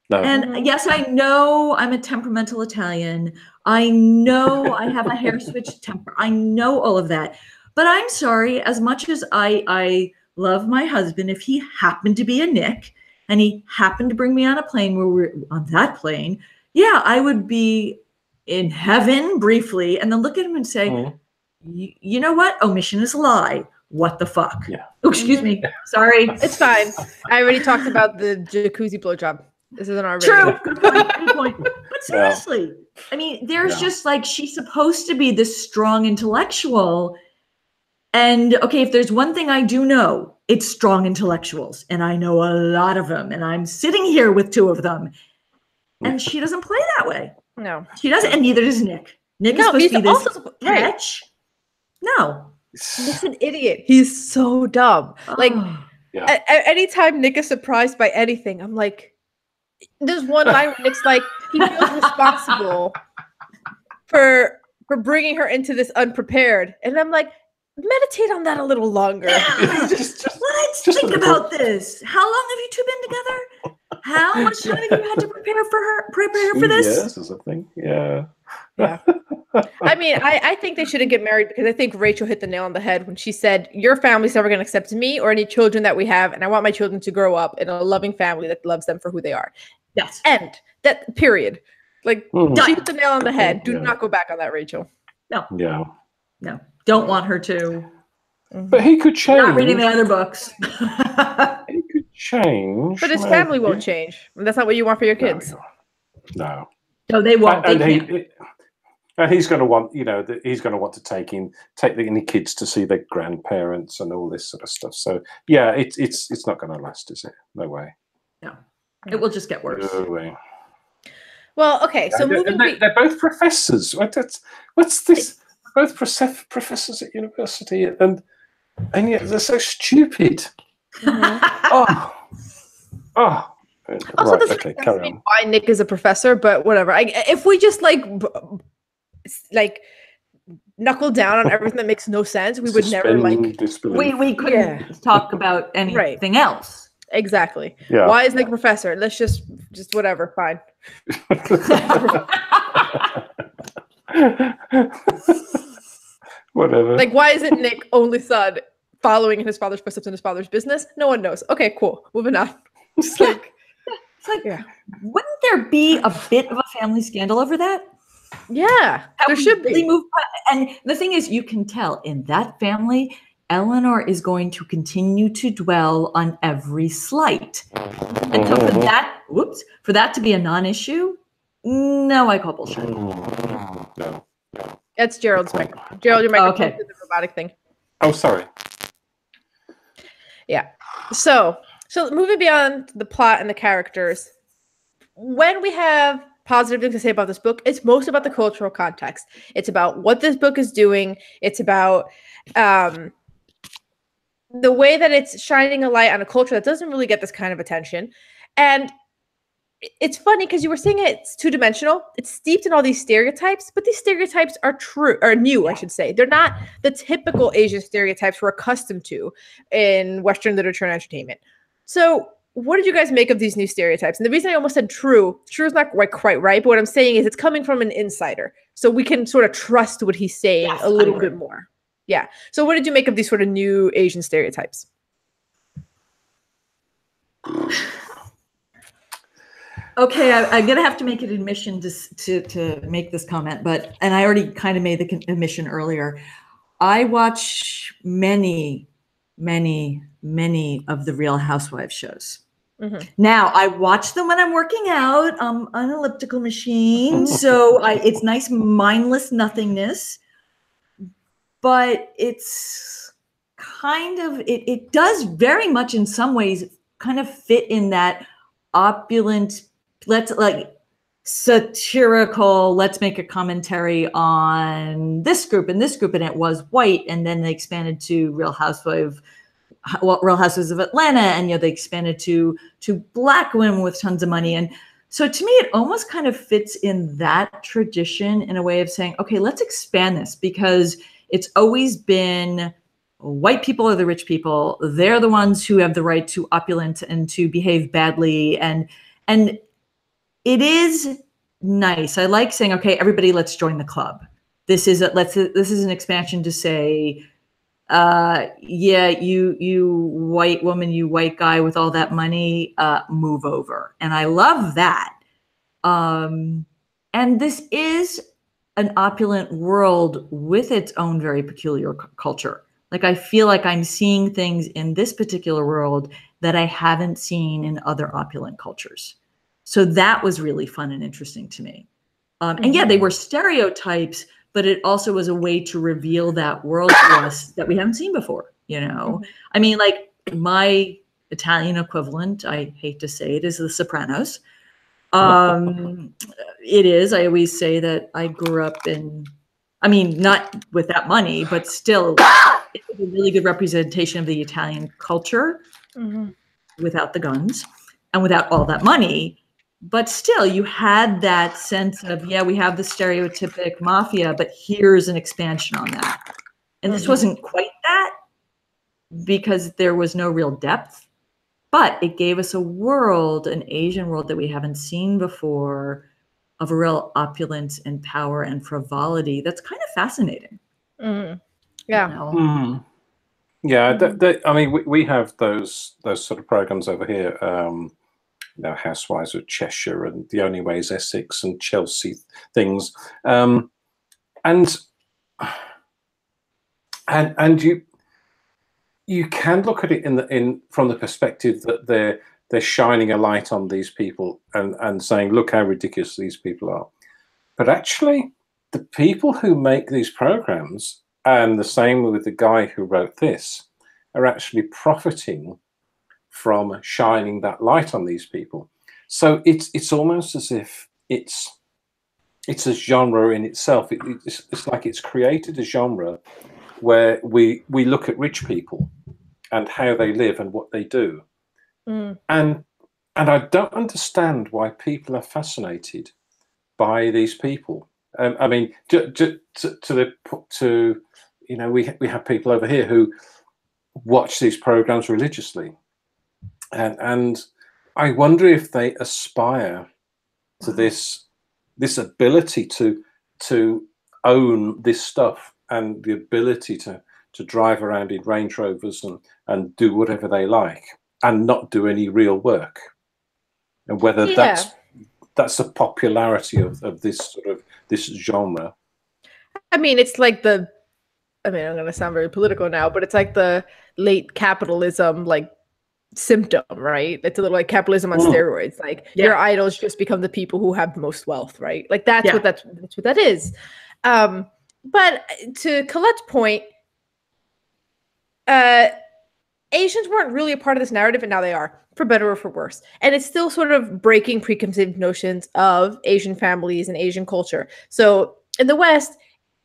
No. And yes, I know I'm a temperamental Italian. I know I have a hair switch temper. I know all of that. But I'm sorry, as much as I love my husband, if he happened to be a Nick and he happened to bring me on a plane where we're on that plane, I would be in heaven briefly and then look at him and say, you know what? Omission is a lie. What the fuck? Yeah. Oh, excuse me. Sorry. It's fine. I already talked about the jacuzzi blowjob. This isn't our True. Good point. But seriously, I mean, there's just like, she's supposed to be this strong intellectual. And okay, if there's one thing I do know, it's strong intellectuals. And I know a lot of them. And I'm sitting here with two of them. And she doesn't play that way. No. She doesn't. And neither does Nick. Nick is supposed to be this catch. No. Nick's an idiot. He's so dumb. Like, anytime Nick is surprised by anything, I'm like, there's one line where Nick's like, he feels responsible for bringing her into this unprepared. And I'm like, meditate on that a little longer. Let's think about this. How long have you two been together? How much time have you had to prepare for this? Yes, is a thing. Yeah. I mean, I think they shouldn't get married, because I think Rachel hit the nail on the head when she said, your family's never going to accept me or any children that we have, and I want my children to grow up in a loving family that loves them for who they are. Yes. And that, period. Like, she hit the nail on the head. Do not go back on that, Rachel. No. Yeah. No. Don't want her to. But he could change. Not reading the other books. He could change. But his family won't change. And that's not what you want for your kids. No. No, they won't. And he's going to want, he's going to want to take the kids to see their grandparents and all this sort of stuff. So yeah, it's not going to last, is it? No way. No, it will just get worse. No way. Well, okay. So they're both professors. What's this? Both professors at university, and yet they're so stupid. Oh. Also, right, okay, carry on. Why Nick is a professor, but whatever. If we just like knuckle down on everything that makes no sense, we would never we couldn't talk about anything else. Exactly. Yeah. Why is Nick a professor? Let's just whatever. Fine. Whatever. Like, why isn't Nick only son following in his father's footsteps in his father's business? No one knows. Okay, cool. Moving on. It's like, wouldn't there be a bit of a family scandal over that? Yeah, there should be. And the thing is, you can tell in that family, Eleanor is going to continue to dwell on every slight. And so for that to be a non-issue, no, I call bullshit. No. That's Gerald's microphone. Gerald, your microphone is the robotic thing. Oh, sorry. Yeah. So moving beyond the plot and the characters, when we have positive things to say about this book, it's most about the cultural context. It's about what this book is doing. It's about the way that it's shining a light on a culture that doesn't really get this kind of attention. And it's funny because you were saying it's two-dimensional. It's steeped in all these stereotypes, but these stereotypes are new, I should say. They're not the typical Asian stereotypes we're accustomed to in Western literature and entertainment. So what did you guys make of these new stereotypes? And the reason I almost said true is not quite right, but what I'm saying is it's coming from an insider. So we can sort of trust what he's saying a little bit more. Yeah. So what did you make of these sort of new Asian stereotypes? Okay, I'm gonna have to make an admission to make this comment, and I already kind of made the admission earlier. I watch many of the Real Housewives shows. Mm-hmm. Now I watch them when I'm working out on an elliptical machine, so it's nice mindless nothingness. But it's kind of it does very much in some ways kind of fit in that opulent, let's like satirical, let's make a commentary on this group and this group, and it was white, and then they expanded to Real Housewives of Atlanta, and they expanded to Black women with tons of money. And so to me, it almost kind of fits in that tradition in a way of saying, okay, let's expand this, because it's always been white people are the rich people. They're the ones who have the right to opulent and to behave badly. And it is nice. I like saying, okay, everybody, let's join the club. This is an expansion to say, yeah, you white woman, you white guy with all that money, move over. And I love that. And this is an opulent world with its own very peculiar culture. Like, I feel like I'm seeing things in this particular world that I haven't seen in other opulent cultures. So that was really fun and interesting to me. And yeah, they were stereotypes, but it also was a way to reveal that world to us that we haven't seen before, I mean, like, my Italian equivalent, I hate to say it, is The Sopranos. It is. I always say that I grew up not with that money, but still it's a really good representation of the Italian culture without the guns and without all that money. But still, you had that sense of, yeah, we have the stereotypic mafia, but here's an expansion on that. And this wasn't quite that, because there was no real depth, but it gave us a world, an Asian world that we haven't seen before, of a real opulence and power and frivolity. That's kind of fascinating. Yeah. Yeah. I mean, we have those sort of programs over here. Housewives of Cheshire and The Only Way is Essex and Chelsea things, and you can look at it from the perspective that they're shining a light on these people and saying, look how ridiculous these people are. But actually, the people who make these programs, and the same with the guy who wrote this, are actually profiting from shining that light on these people. So it's almost as if it's a genre in itself. It's like it's created a genre where we look at rich people and how they live and what they do. And I don't understand why people are fascinated by these people. I mean, we have people over here who watch these programs religiously. And I wonder if they aspire to this ability to own this stuff, and the ability to drive around in Range Rovers and do whatever they like and not do any real work. And whether that's the popularity of this genre. I mean, it's like I'm going to sound very political now, but it's like the late capitalism, like, symptom, right? It's a little like capitalism on steroids. Like, your idols just become the people who have the most wealth, right? Like, that's what that is. But to Colette's point, Asians weren't really a part of this narrative, and now they are, for better or for worse. And it's still sort of breaking preconceived notions of Asian families and Asian culture. So in the West,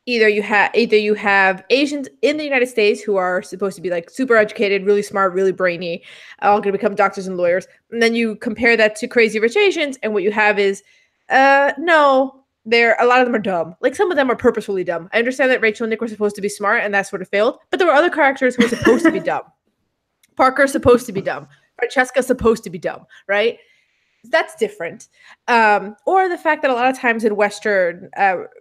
either you have Asians in the United States who are supposed to be like super educated, really smart, really brainy, all going to become doctors and lawyers. And then you compare that to Crazy Rich Asians, and what you have is, no, a lot of them are dumb. Like, some of them are purposefully dumb. I understand that Rachel and Nick were supposed to be smart, and that sort of failed. But there were other characters who were supposed to be dumb. Parker's supposed to be dumb. Francesca's supposed to be dumb, right? That's different. Or the fact that a lot of times in Western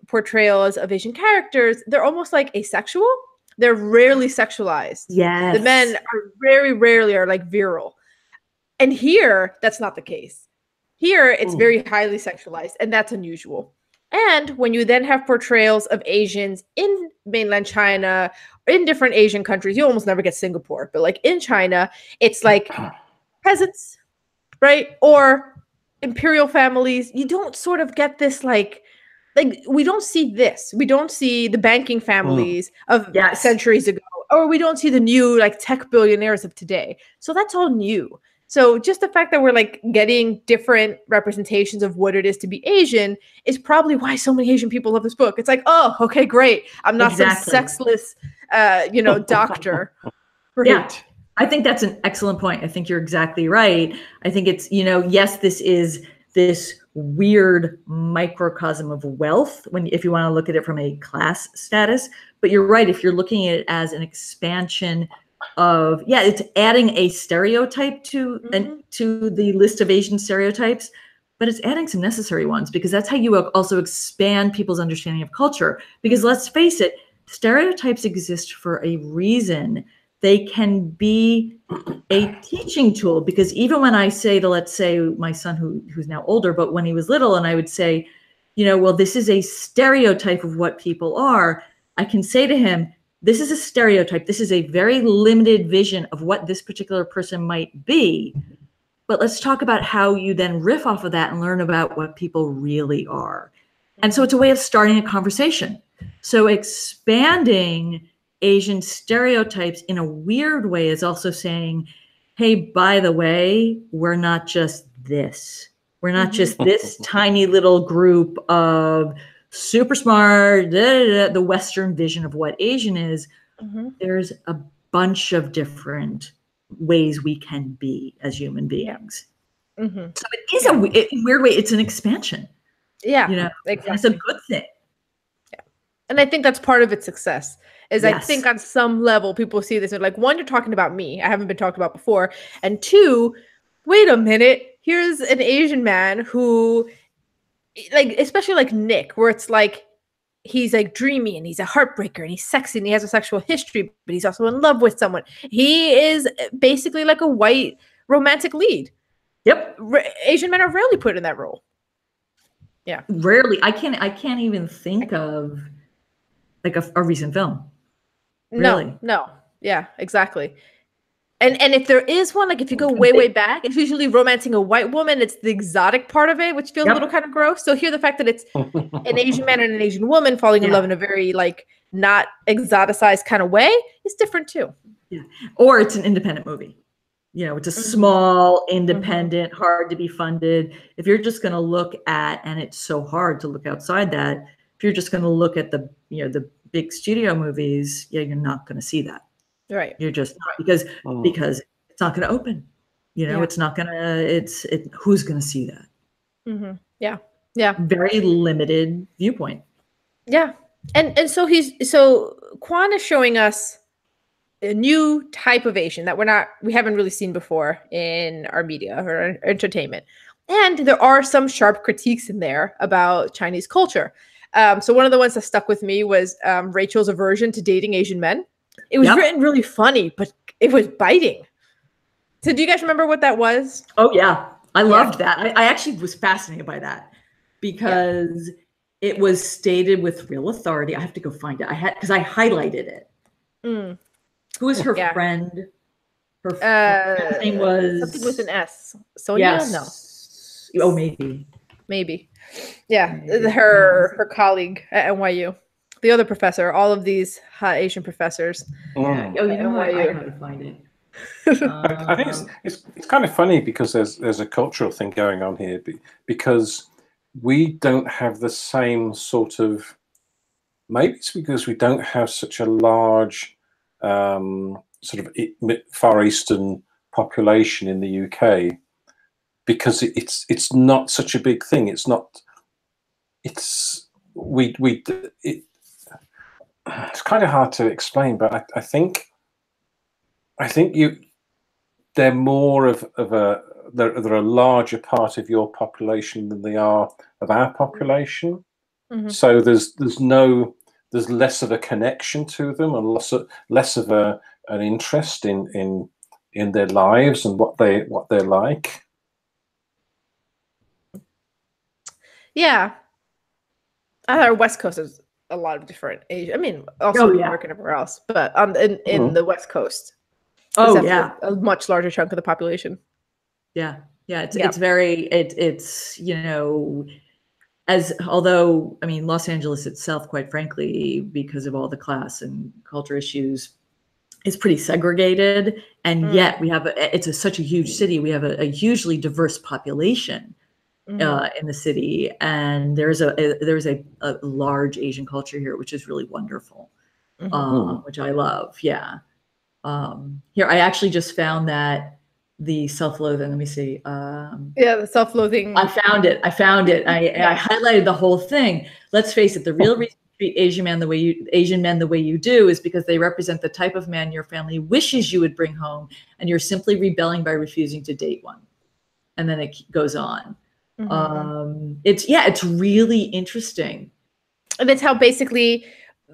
portrayals of Asian characters, they're almost like asexual. They're rarely sexualized. Yes. The men are very rarely like virile. And here, that's not the case. Here, it's very highly sexualized, and that's unusual. And when you then have portrayals of Asians in mainland China, in different Asian countries, you almost never get Singapore, but like in China, it's like peasants, right? Or imperial families. You don't sort of get this like we don't see this. We don't see the banking families of centuries ago, or we don't see the new like tech billionaires of today. So that's all new. So just the fact that we're like getting different representations of what it is to be Asian is probably why so many Asian people love this book. It's like, oh, okay, great. I'm not some sexless, doctor. Great. Yeah, I think that's an excellent point. I think you're exactly right. I think it's, yes, this is this weird microcosm of wealth if you want to look at it from a class status, but you're right. If you're looking at it as an expansion of, it's adding a stereotype to the list of Asian stereotypes, but it's adding some necessary ones, because that's how you also expand people's understanding of culture. Because let's face it, stereotypes exist for a reason. They can be a teaching tool, because even when I say to, let's say, my son who's now older, but when he was little, and I would say, well, this is a stereotype of what people are, I can say to him, this is a stereotype. This is a very limited vision of what this particular person might be. But let's talk about how you then riff off of that and learn about what people really are. And so it's a way of starting a conversation. So expanding Asian stereotypes in a weird way is also saying, hey, by the way, we're not just this. We're not just this tiny little group of super smart, the Western vision of what Asian is. There's a bunch of different ways we can be as human beings. So it is a weird way. It's an expansion. Yeah, exactly. It's a good thing. Yeah. And I think that's part of its success. I think on some level, people see this and like, one, you're talking about me. I haven't been talked about before. And two, wait a minute. Here's an Asian man who, like, especially like Nick, where it's like, he's like dreamy and he's a heartbreaker and he's sexy and he has a sexual history, but he's also in love with someone. He is basically like a white romantic lead. Yep. Asian men are rarely put in that role. Yeah. Rarely. I can't even think of like a recent film. Really? No. Yeah, exactly. And if there is one, like if you go way back, it's usually romancing a white woman. It's the exotic part of it, which feels a little kind of gross. So here, the fact that it's an Asian man and an Asian woman falling in love in a very like not exoticized kind of way is different too. Yeah. Or it's an independent movie. It's a small, independent, hard to be funded. If you're just going to look at, and it's so hard to look outside that, if you're just going to look at the big studio movies, you're not going to see that. Right. You're just because it's not going to open. It's not going to. Who's going to see that? Yeah. Very limited viewpoint. Yeah, and so Kwan is showing us a new type of Asian that we haven't really seen before in our media or entertainment, and there are some sharp critiques in there about Chinese culture. So one of the ones that stuck with me was Rachel's aversion to dating Asian men. It was written really funny, but it was biting. So do you guys remember what that was? Oh, yeah. I loved that. I actually was fascinated by that because it was stated with real authority. I have to go find it. Because I highlighted it. Who was her friend? Her name was... Something with an S. Sonia? Yes. No. Oh, maybe. Yeah. Her colleague at NYU. The other professor, all of these hot Asian professors. I gotta find it. I think it's kind of funny because there's a cultural thing going on here because we don't have the same sort of, maybe it's because we don't have such a large sort of Far Eastern population in the UK, because it's not such a big thing. It's kind of hard to explain, but I think they're more of they're a larger part of your population than they are of our population. So there's less of a connection to them and less of an interest in their lives and what they're like. Yeah. Our West Coast is a lot of different Asian. I mean, also New York and everywhere else, but in the West Coast, oh it's yeah, a much larger chunk of the population. Yeah. It's very it's as although I mean Los Angeles itself, quite frankly, because of all the class and culture issues, is pretty segregated, and yet we have such a huge city. We have a hugely diverse population in the city, and there's a large Asian culture here, which is really wonderful, which I love. Yeah. Here I actually just found that the self-loathing. Let me see. The self-loathing. I found it. I highlighted the whole thing. Let's face it. The real reason you treat Asian men the way you do is because they represent the type of man your family wishes you would bring home, and you're simply rebelling by refusing to date one. And then it goes on. It's really interesting. And it's how basically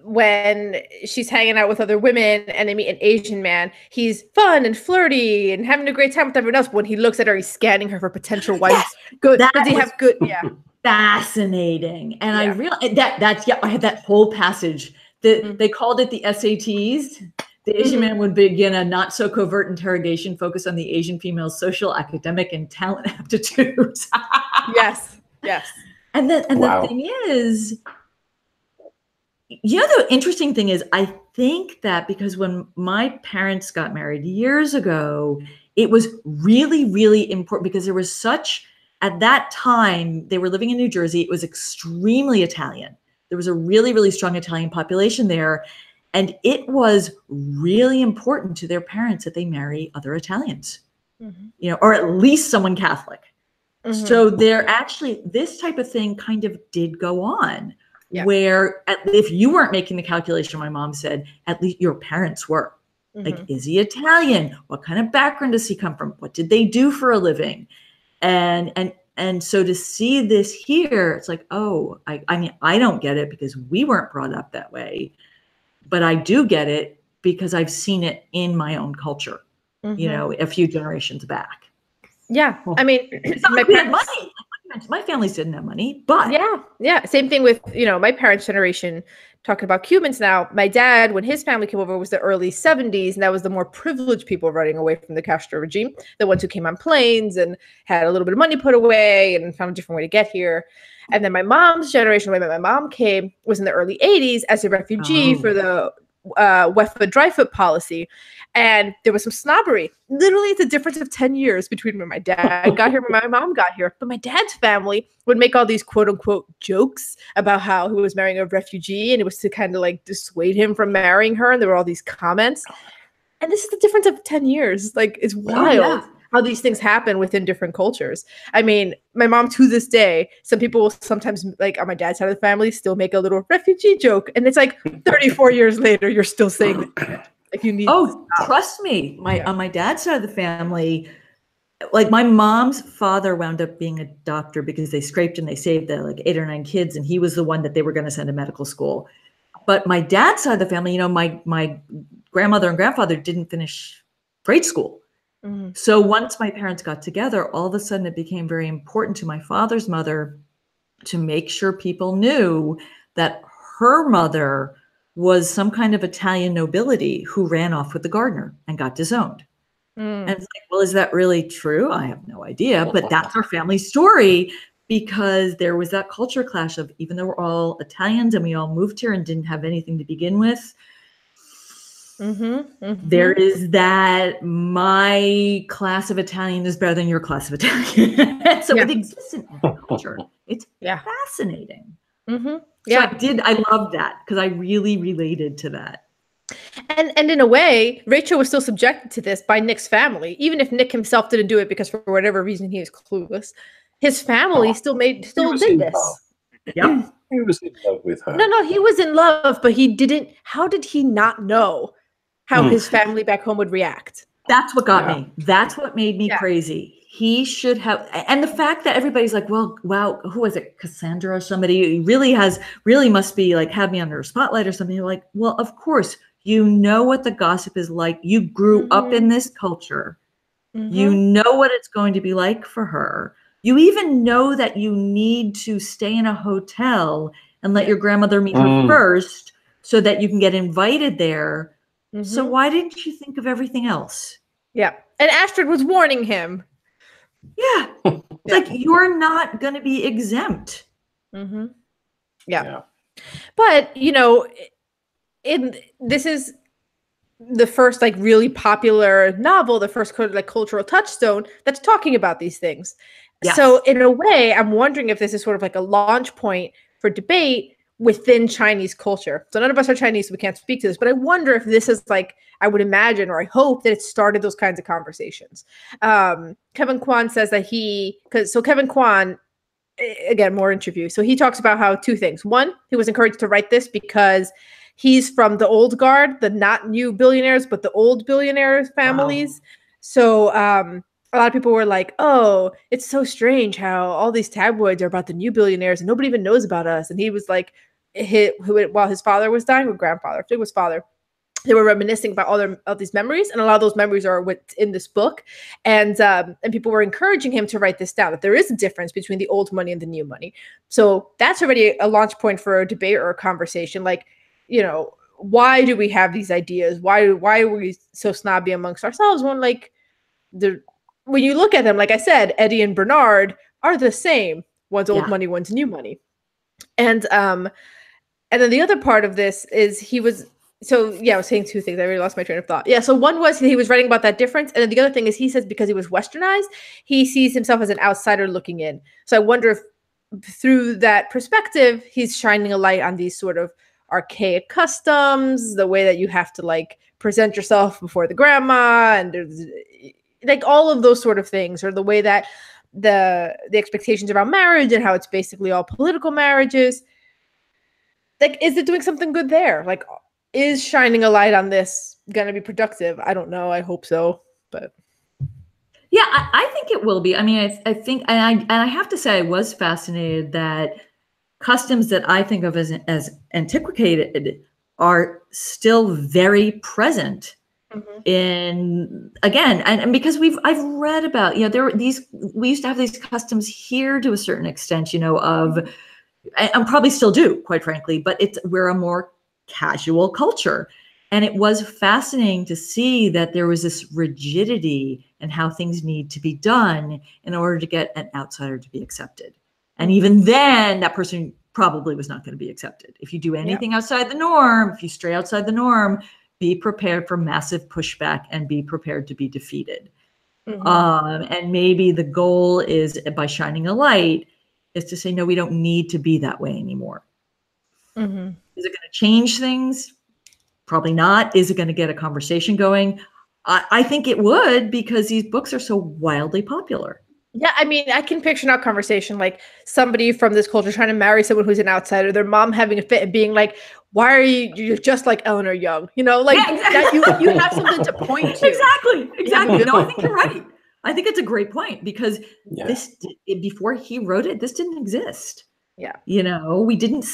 when she's hanging out with other women and they meet an Asian man, he's fun and flirty and having a great time with everyone else. But when he looks at her, he's scanning her for potential wives. Good. Does he have good? Yeah. Fascinating. And I realized I had that whole passage that they called it the SATs. The Asian man would begin a not so covert interrogation focused on the Asian female's social, academic, and talent aptitudes. Yes. And the thing is, the interesting thing is, I think that because when my parents got married years ago, it was really, really important because there was at that time, they were living in New Jersey. It was extremely Italian. There was a really, really strong Italian population there. And it was really important to their parents that they marry other Italians, or at least someone Catholic. So this type of thing kind of did go on. Yeah. Where if you weren't making the calculation, my mom said, at least your parents were. Like, is he Italian? What kind of background does he come from? What did they do for a living? And so to see this here, it's like, oh, I mean, I don't get it because we weren't brought up that way, but I do get it because I've seen it in my own culture, a few generations back. Yeah. I mean, my parents had money. My families didn't have money, but yeah. Same thing with, my parents' generation, talking about Cubans now. My dad, when his family came over, was the early 70s, and that was the more privileged people running away from the Castro regime, the ones who came on planes and had a little bit of money put away and found a different way to get here. And then my mom's generation, when my mom came, was in the early 80s as a refugee for the wet foot, dry foot policy. And there was some snobbery. Literally, it's a difference of 10 years between when my dad got here and when my mom got here. But my dad's family would make all these quote unquote jokes about how he was marrying a refugee and it was to kind of like dissuade him from marrying her. And there were all these comments. And this is the difference of 10 years. Like, it's wild how these things happen within different cultures. I mean, my mom, to this day, some people will sometimes, like on my dad's side of the family, still make a little refugee joke. And it's like 34 years later, you're still saying that. Like, you need trust me. On my dad's side of the family, like my mom's father wound up being a doctor because they scraped and they saved like 8 or 9 kids, and he was the one that they were going to send to medical school. But my dad's side of the family, my grandmother and grandfather didn't finish grade school. So once my parents got together, all of a sudden it became very important to my father's mother to make sure people knew that her mother was some kind of Italian nobility who ran off with the gardener and got disowned. And it's like, well, is that really true? I have no idea, but that's our family story, because there was that culture clash of, even though we're all Italians and we all moved here and didn't have anything to begin with, there is that my class of Italian is better than your class of Italian. So it exists in every culture. It's fascinating. I love that because I really related to that. And in a way, Rachel was still subjected to this by Nick's family, even if Nick himself didn't do it because for whatever reason he was clueless. His family still did this. Yeah, he was in love with her. No, he was in love, but he didn't. How did he not know how his family back home would react? That's what got me. That's what made me crazy. He should have, and the fact that everybody's like, well, wow, who was it? Cassandra or somebody really must be like, have me under a spotlight or something. You're like, well, of course, you know what the gossip is like. You grew up in this culture. You know what it's going to be like for her. You even know that you need to stay in a hotel and let your grandmother meet her first so that you can get invited there. So why didn't you think of everything else? Yeah. And Astrid was warning him. Yeah. Like, you're not going to be exempt. Yeah. But, you know, this is the first like really popular novel, the first like cultural touchstone that's talking about these things. Yes. So in a way, I'm wondering if this is sort of like a launch point for debate within Chinese culture. So none of us are Chinese, so we can't speak to this, but I wonder if this is like, I would imagine, or I hope that it started those kinds of conversations. Kevin Kwan says that Kevin Kwan, again, more interview. So he talks about how two things. One, he was encouraged to write this because he's from the old guard, the not new billionaires, but the old billionaires families. Wow. So a lot of people were like, oh, it's so strange how all these tabloids are about the new billionaires and nobody even knows about us. And he was like, while his father was dying, or grandfather, I think it was father, they were reminiscing about all of these memories, and a lot of those memories are what's in this book. And people were encouraging him to write this down, that there is a difference between the old money and the new money. So that's already a launch point for a debate or a conversation. Like, you know, why do we have these ideas? Why are we so snobby amongst ourselves when, like, when you look at them, like I said, Eddie and Bernard are the same. One's old money, one's new money. And then the other part of this is I was saying two things. I really lost my train of thought. Yeah, so one was he was writing about that difference. And then the other thing is he says because he was westernized, he sees himself as an outsider looking in. So I wonder if through that perspective, he's shining a light on these sort of archaic customs, the way that you have to like present yourself before the grandma, and there's like all of those sort of things, or the way that the expectations around marriage and how it's basically all political marriages. Like, is it doing something good there? Like, is shining a light on this going to be productive? I don't know. I hope so, but yeah, I think it will be. I mean, I think, and I have to say, I was fascinated that customs that I think of as antiquated are still very present in, again, and because I've read about, you know, we used to have these customs here to a certain extent, you know, and probably still do, quite frankly, but we're a more casual culture. And it was fascinating to see that there was this rigidity in how things need to be done in order to get an outsider to be accepted. And even then, that person probably was not going to be accepted. If you do anything outside the norm, if you stray outside the norm, be prepared for massive pushback and be prepared to be defeated. And maybe the goal is, by shining a light, is to say, no, we don't need to be that way anymore. Is it going to change things? Probably not. Is it going to get a conversation going? I think it would, because these books are so wildly popular. Yeah, I mean, I can picture that conversation, like somebody from this culture trying to marry someone who's an outsider, their mom having a fit and being like, why are you're just like Eleanor Young? You know, like that you have something to point to. Exactly. No, I think you're right. I think it's a great point, because this, before he wrote it, this didn't exist. Yeah. You know, we didn't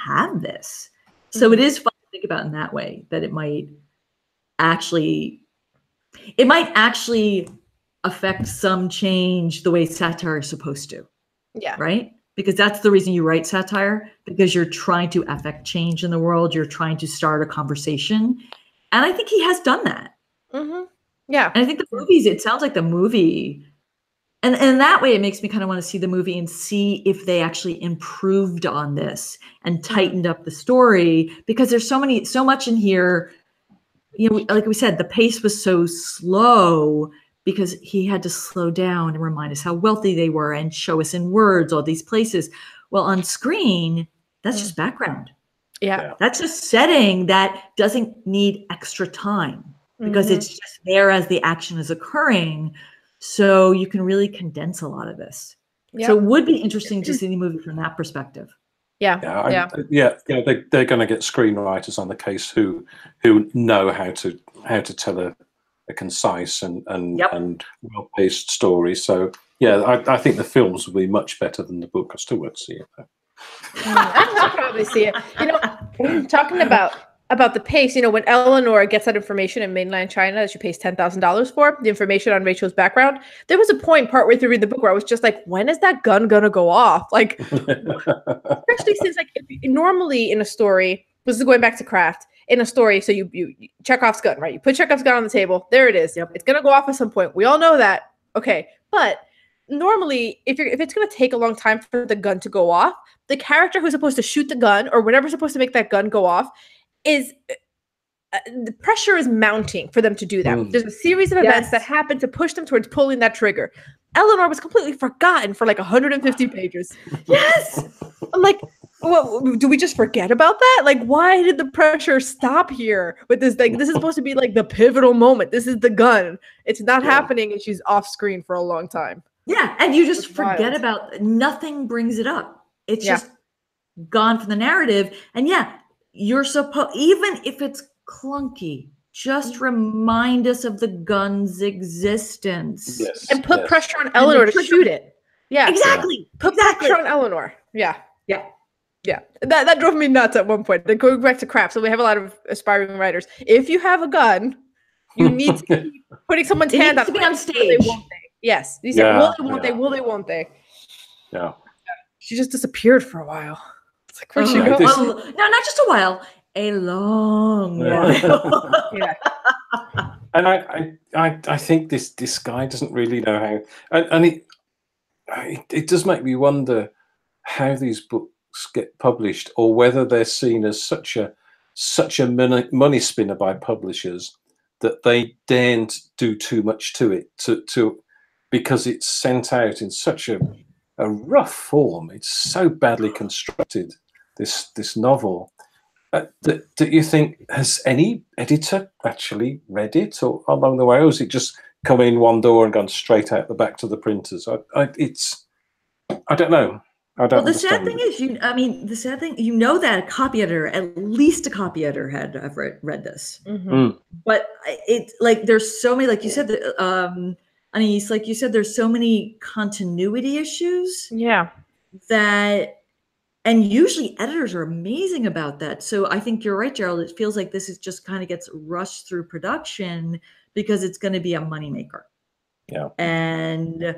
have this. So it is fun to think about in that way, that it might actually affect some change the way satire is supposed to. Yeah. Right? Because that's the reason you write satire, because you're trying to affect change in the world. You're trying to start a conversation. And I think he has done that. Yeah. And I think the movies, it sounds like the movie, and in that way, it makes me kind of want to see the movie and see if they actually improved on this and tightened up the story, because there's so much in here. You know, like we said, the pace was so slow because he had to slow down and remind us how wealthy they were and show us in words all these places. Well, on screen, that's just background. Yeah. That's just setting that doesn't need extra time, because it's just there as the action is occurring. So you can really condense a lot of this. Yep. So it would be interesting to see the movie from that perspective. They're going to get screenwriters on the case who know how to tell a concise and well-paced story. So I think the films will be much better than the book. I still won't see it though. I'll probably see it. You know, talking about about the pace, you know, when Eleanor gets that information in mainland China that she pays $10,000 for, the information on Rachel's background, there was a point partway through reading the book where I was just like, when is that gun gonna go off? Like, especially since like normally in a story, this is going back to Craft, in a story, so you Chekhov's gun, right? You put Chekhov's gun on the table, there it is. Yep. It's gonna go off at some point. We all know that. Okay. But normally, if it's gonna take a long time for the gun to go off, the character who's supposed to shoot the gun or whatever's supposed to make that gun go off is the pressure is mounting for them to do that. There's a series of events that happen to push them towards pulling that trigger. Eleanor was completely forgotten for like 150 pages. Yes. I'm like, well, do we just forget about that? Like, why did the pressure stop here with this? Like, this is supposed to be like the pivotal moment. This is the gun. It's not happening, and she's off screen for a long time. Yeah, and you just forget about nothing. Brings it up. It's just gone from the narrative. And you're supposed, even if it's clunky, just remind us of the gun's existence. Yes, and put pressure on Eleanor to shoot it. Yeah, exactly. Put pressure on Eleanor. Yeah. Yeah. That drove me nuts at one point. Then going back to Craft, so we have a lot of aspiring writers. If you have a gun, you need to keep putting someone's hand on it. It needs to be on stage. Will they, won't they? Yes. You said, will they, won't they? Will they, won't they? Yeah. She just disappeared for a while. It's like, where'd she go? Well, no, not just a while. A long while. And I think this guy doesn't really know how, and it does make me wonder how these books get published, or whether they're seen as such a money spinner by publishers that they daren't do too much to it because it's sent out in such a rough form. It's so badly constructed, this novel. Do you think, has any editor actually read it or along the way, or has it just come in one door and gone straight out the back to the printers? I don't know. Well, the sad thing is, that a copy editor, at least a copy editor, had to have read this. But it's like there's so many, like you said, Anais, like you said, there's so many continuity issues. Yeah. And usually editors are amazing about that. So I think you're right, Gerald. It feels like this is just kind of gets rushed through production because it's going to be a moneymaker. Yeah. And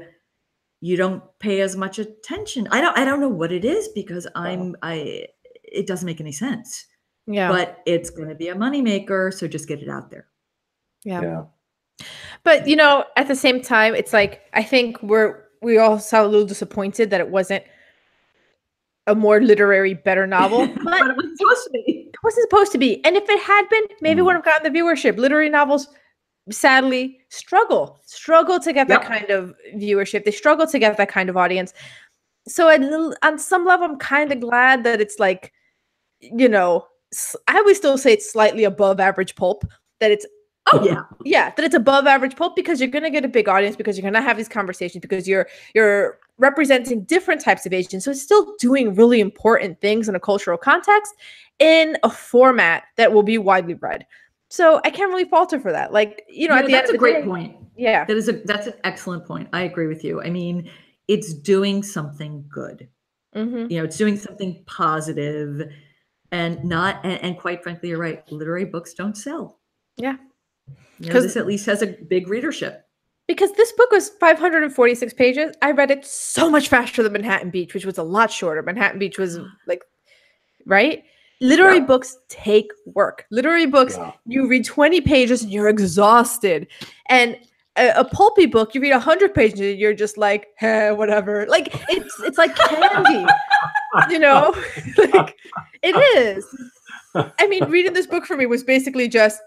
you don't pay as much attention. I don't know what it is, because it doesn't make any sense. Yeah. But it's going to be a moneymaker, so just get it out there. Yeah. But at the same time, it's like, I think we all sound a little disappointed that it wasn't a more literary, better novel. But it wasn't supposed to be. It wasn't supposed to be. And if it had been, maybe it would have gotten the viewership. Literary novels, sadly, struggle to get that kind of viewership. They struggle to get that kind of audience. So on some level, I'm kind of glad that it's like, I would still say it's slightly above average pulp, that it's that it's above average pulp, because you're going to get a big audience, because you're going to have these conversations, because you're representing different types of Asians. So it's still doing really important things in a cultural context in a format that will be widely read. So I can't really falter for that. Like, at the end of the day, that's a great point. Yeah. That's an excellent point. I agree with you. I mean, it's doing something good. It's doing something positive, and quite frankly, you're right. Literary books don't sell. Yeah. Because this at least has a big readership. Because this book was 546 pages. I read it so much faster than Manhattan Beach, which was a lot shorter. Manhattan Beach was like, right? Literary books take work. Literary books, you read 20 pages and you're exhausted. And a pulpy book, you read 100 pages and you're just like, whatever. Like, it's like candy, like, it is. I mean, reading this book for me was basically just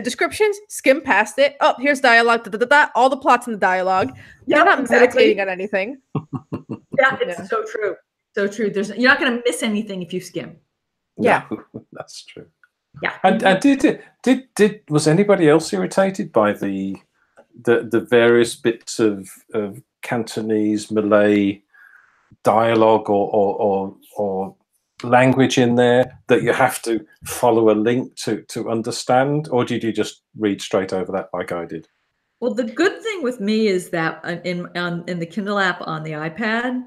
descriptions, skim past it. Oh, here's dialogue, all the plots in the dialogue. You're not meditating on anything. It's so true. So true. You're not going to miss anything if you skim. Yeah, no, that's true. Yeah. And did was anybody else irritated by the various bits of Cantonese, Malay dialogue or language in there that you have to follow a link to understand, or did you just read straight over that like I did? Well, the good thing with me is that in the Kindle app on the iPad,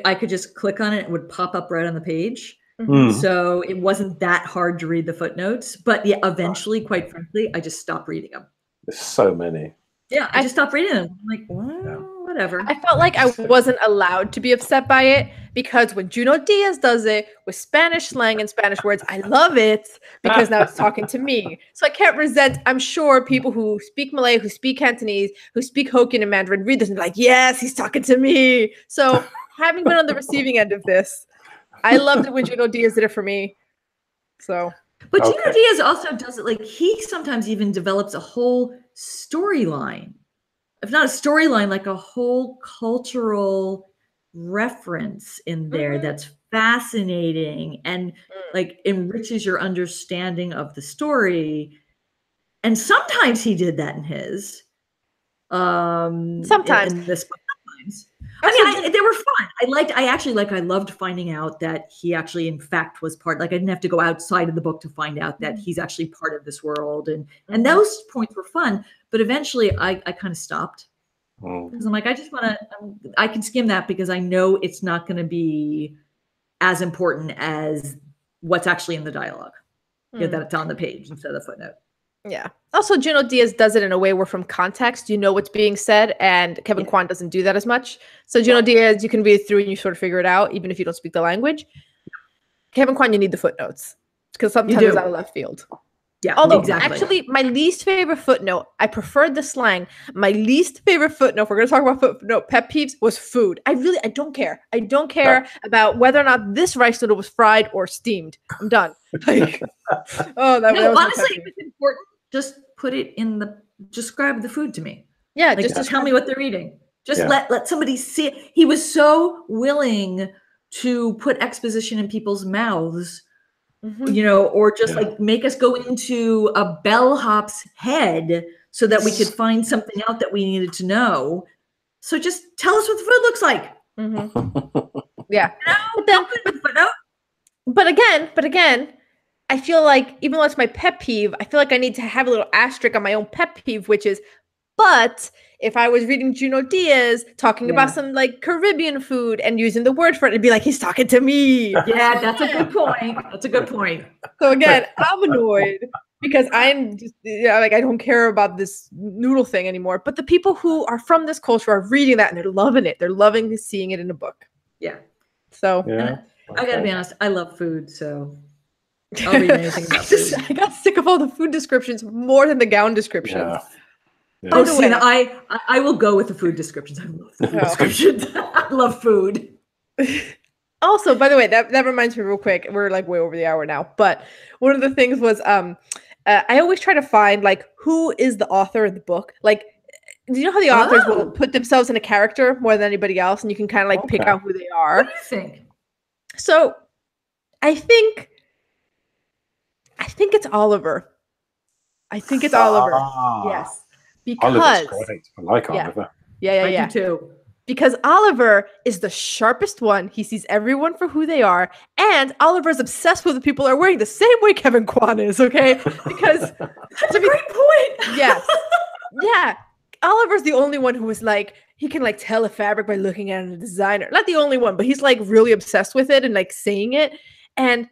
I could just click on it; it would pop up right on the page. So it wasn't that hard to read the footnotes. But yeah, eventually, quite frankly, I just stopped reading them. There's so many. Yeah, I just stopped reading them. I'm like, well, whatever. I felt like I wasn't allowed to be upset by it because when Junot Diaz does it with Spanish slang and Spanish words, I love it because now it's talking to me. So I can't resent. I'm sure people who speak Malay, who speak Cantonese, who speak Hokkien and Mandarin read this and be like, yes, he's talking to me. So having been on the receiving end of this, I loved it when Junot Diaz did it for me. So, but Junot Diaz also does it like he sometimes even develops a whole storyline. If not a storyline, like a whole cultural reference in there that's fascinating and like enriches your understanding of the story. And sometimes he did that in his. Sometimes. In this book, sometimes. I mean, they were fun. I loved finding out that he actually, in fact, was part. Like I didn't have to go outside of the book to find out that he's actually part of this world, and those points were fun. But eventually, I kind of stopped because I'm like, I just want to. I can skim that because I know it's not going to be as important as what's actually in the dialogue. That it's on the page instead of the footnote. Yeah. Also, Junot Diaz does it in a way where from context, you know what's being said, and Kevin Kwan doesn't do that as much. So Junot Diaz, you can read through and you sort of figure it out, even if you don't speak the language. Kevin Kwan, you need the footnotes because sometimes it's out of left field. Yeah, although exactly. Actually, my least favorite footnote, I preferred the slang. My least favorite footnote, if we're going to talk about footnote pet peeves, was food. I don't care. I don't care about whether or not this rice noodle was fried or steamed. I'm done. Like, that was honestly, if it's important, just put it in just grab the food to me. Yeah, like, just tell me what they're eating. Just let somebody see it. He was so willing to put exposition in people's mouths, or just like make us go into a bellhop's head so that we could find something out that we needed to know. So just tell us what the food looks like. Yeah. But again, I feel like even though it's my pet peeve, I feel like I need to have a little asterisk on my own pet peeve, which is, but if I was reading Junot Diaz talking about some like Caribbean food and using the word for it, it'd be like, he's talking to me. Yeah, that's a good point. That's a good point. So again, I'm annoyed because I'm just, I don't care about this noodle thing anymore. But the people who are from this culture are reading that and they're loving it. They're loving seeing it in a book. Yeah. So I gotta be honest, I love food, so I'll read anything about food. I got sick of all the food descriptions more than the gown descriptions. Yeah. Oh, see, I will go with the food descriptions. I love the food descriptions. I love food. Also, by the way, that reminds me real quick. We're like way over the hour now, but one of the things was I always try to find like who is the author of the book. Like, do you know how the authors will put themselves in a character more than anybody else, and you can kind of like pick out who they are. What do you think? So, I think it's Oliver. I think it's Oliver. Yes. Because Oliver's great. I like Oliver. Yeah. I do too. Because Oliver is the sharpest one. He sees everyone for who they are. And Oliver's obsessed with the people are wearing the same way Kevin Kwan is, okay? Because that's a great point. Yes. Yeah. Oliver's the only one who is like, he can like tell a fabric by looking at a designer. Not the only one, but he's like really obsessed with it and like saying it. And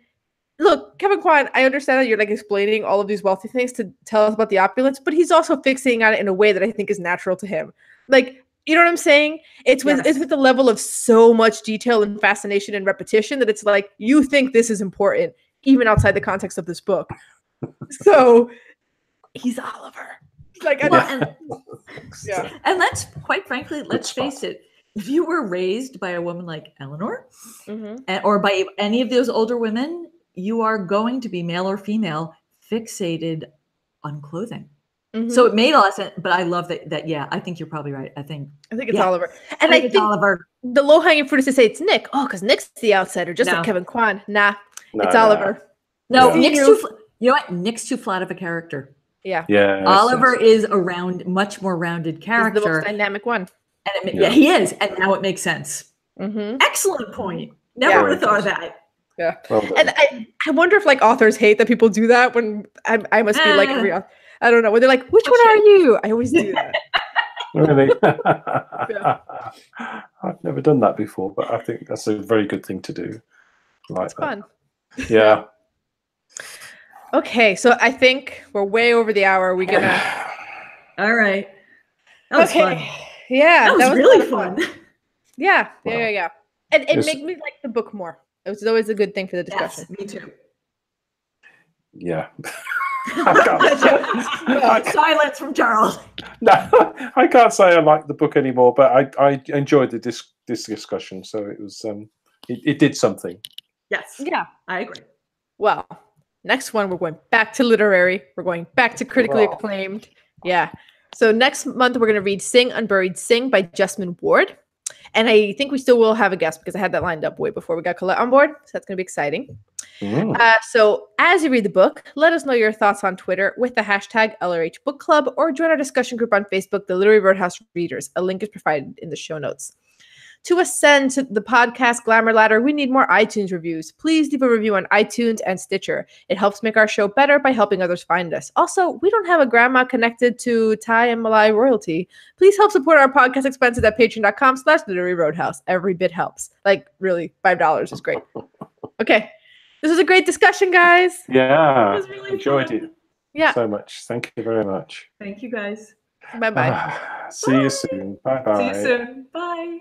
look, Kevin Kwan, I understand that you're like explaining all of these wealthy things to tell us about the opulence, but he's also fixating on it in a way that I think is natural to him. Like, you know what I'm saying? It's with the level of so much detail and fascination and repetition that it's like, you think this is important, even outside the context of this book. So he's Oliver. Like, and let's quite frankly, let's face it. If you were raised by a woman like Eleanor, or by any of those older women, you are going to be male or female fixated on clothing. So it made a lot of sense, but I love that. Yeah, I think you're probably right. I think it's Oliver. And I think Oliver. The low-hanging fruit is to say it's Nick. Oh, because Nick's the outsider, just like Kevin Kwan. It's Oliver. No, Nick's too. You know what? Nick's too flat of a character. Yeah. Oliver is a much more rounded character. He's the most dynamic one. And he is. And now it makes sense. Excellent point. Never would have thought of that. Yeah. And I wonder if like authors hate that people do that when I must be like every author. I don't know. When they're like, which one are you? I always do that. Really? I've never done that before, but I think that's a very good thing to do. It's fun. Yeah. Okay, so I think we're way over the hour. Are we gonna? All right. That was fun. Yeah, That was a lot really of fun. Yeah. And it Yes. made me like the book more. It was always a good thing for the discussion. Yes, me too. Yeah. I can't, Silence from Charles. no, I can't say I like the book anymore, but I enjoyed this discussion. So it was it did something. Yes. Yeah. I agree. Well, next one, we're going back to literary. We're going back to critically Wow. acclaimed. Yeah. So next month, we're going to read Sing, Unburied Sing by Jessamine Ward. And I think we still will have a guest because I had that lined up way before we got Colette on board. So that's going to be exciting. So as you read the book, let us know your thoughts on Twitter with the hashtag LRH Book Club, or join our discussion group on Facebook, the Literary Roadhouse Readers. A link is provided in the show notes. To ascend to the podcast glamour ladder, we need more iTunes reviews. Please leave a review on iTunes and Stitcher. It helps make our show better by helping others find us. Also, we don't have a grandma connected to Thai and Malay royalty. Please help support our podcast expenses at patreon.com/literary roadhouse. Every bit helps. Like, really, $5 is great. Okay. This was a great discussion, guys. Yeah. It was really Enjoyed fun. it Yeah. so much. Thank you very much. Thank you, guys. Bye-bye. See you soon. Bye bye. See you soon. Bye.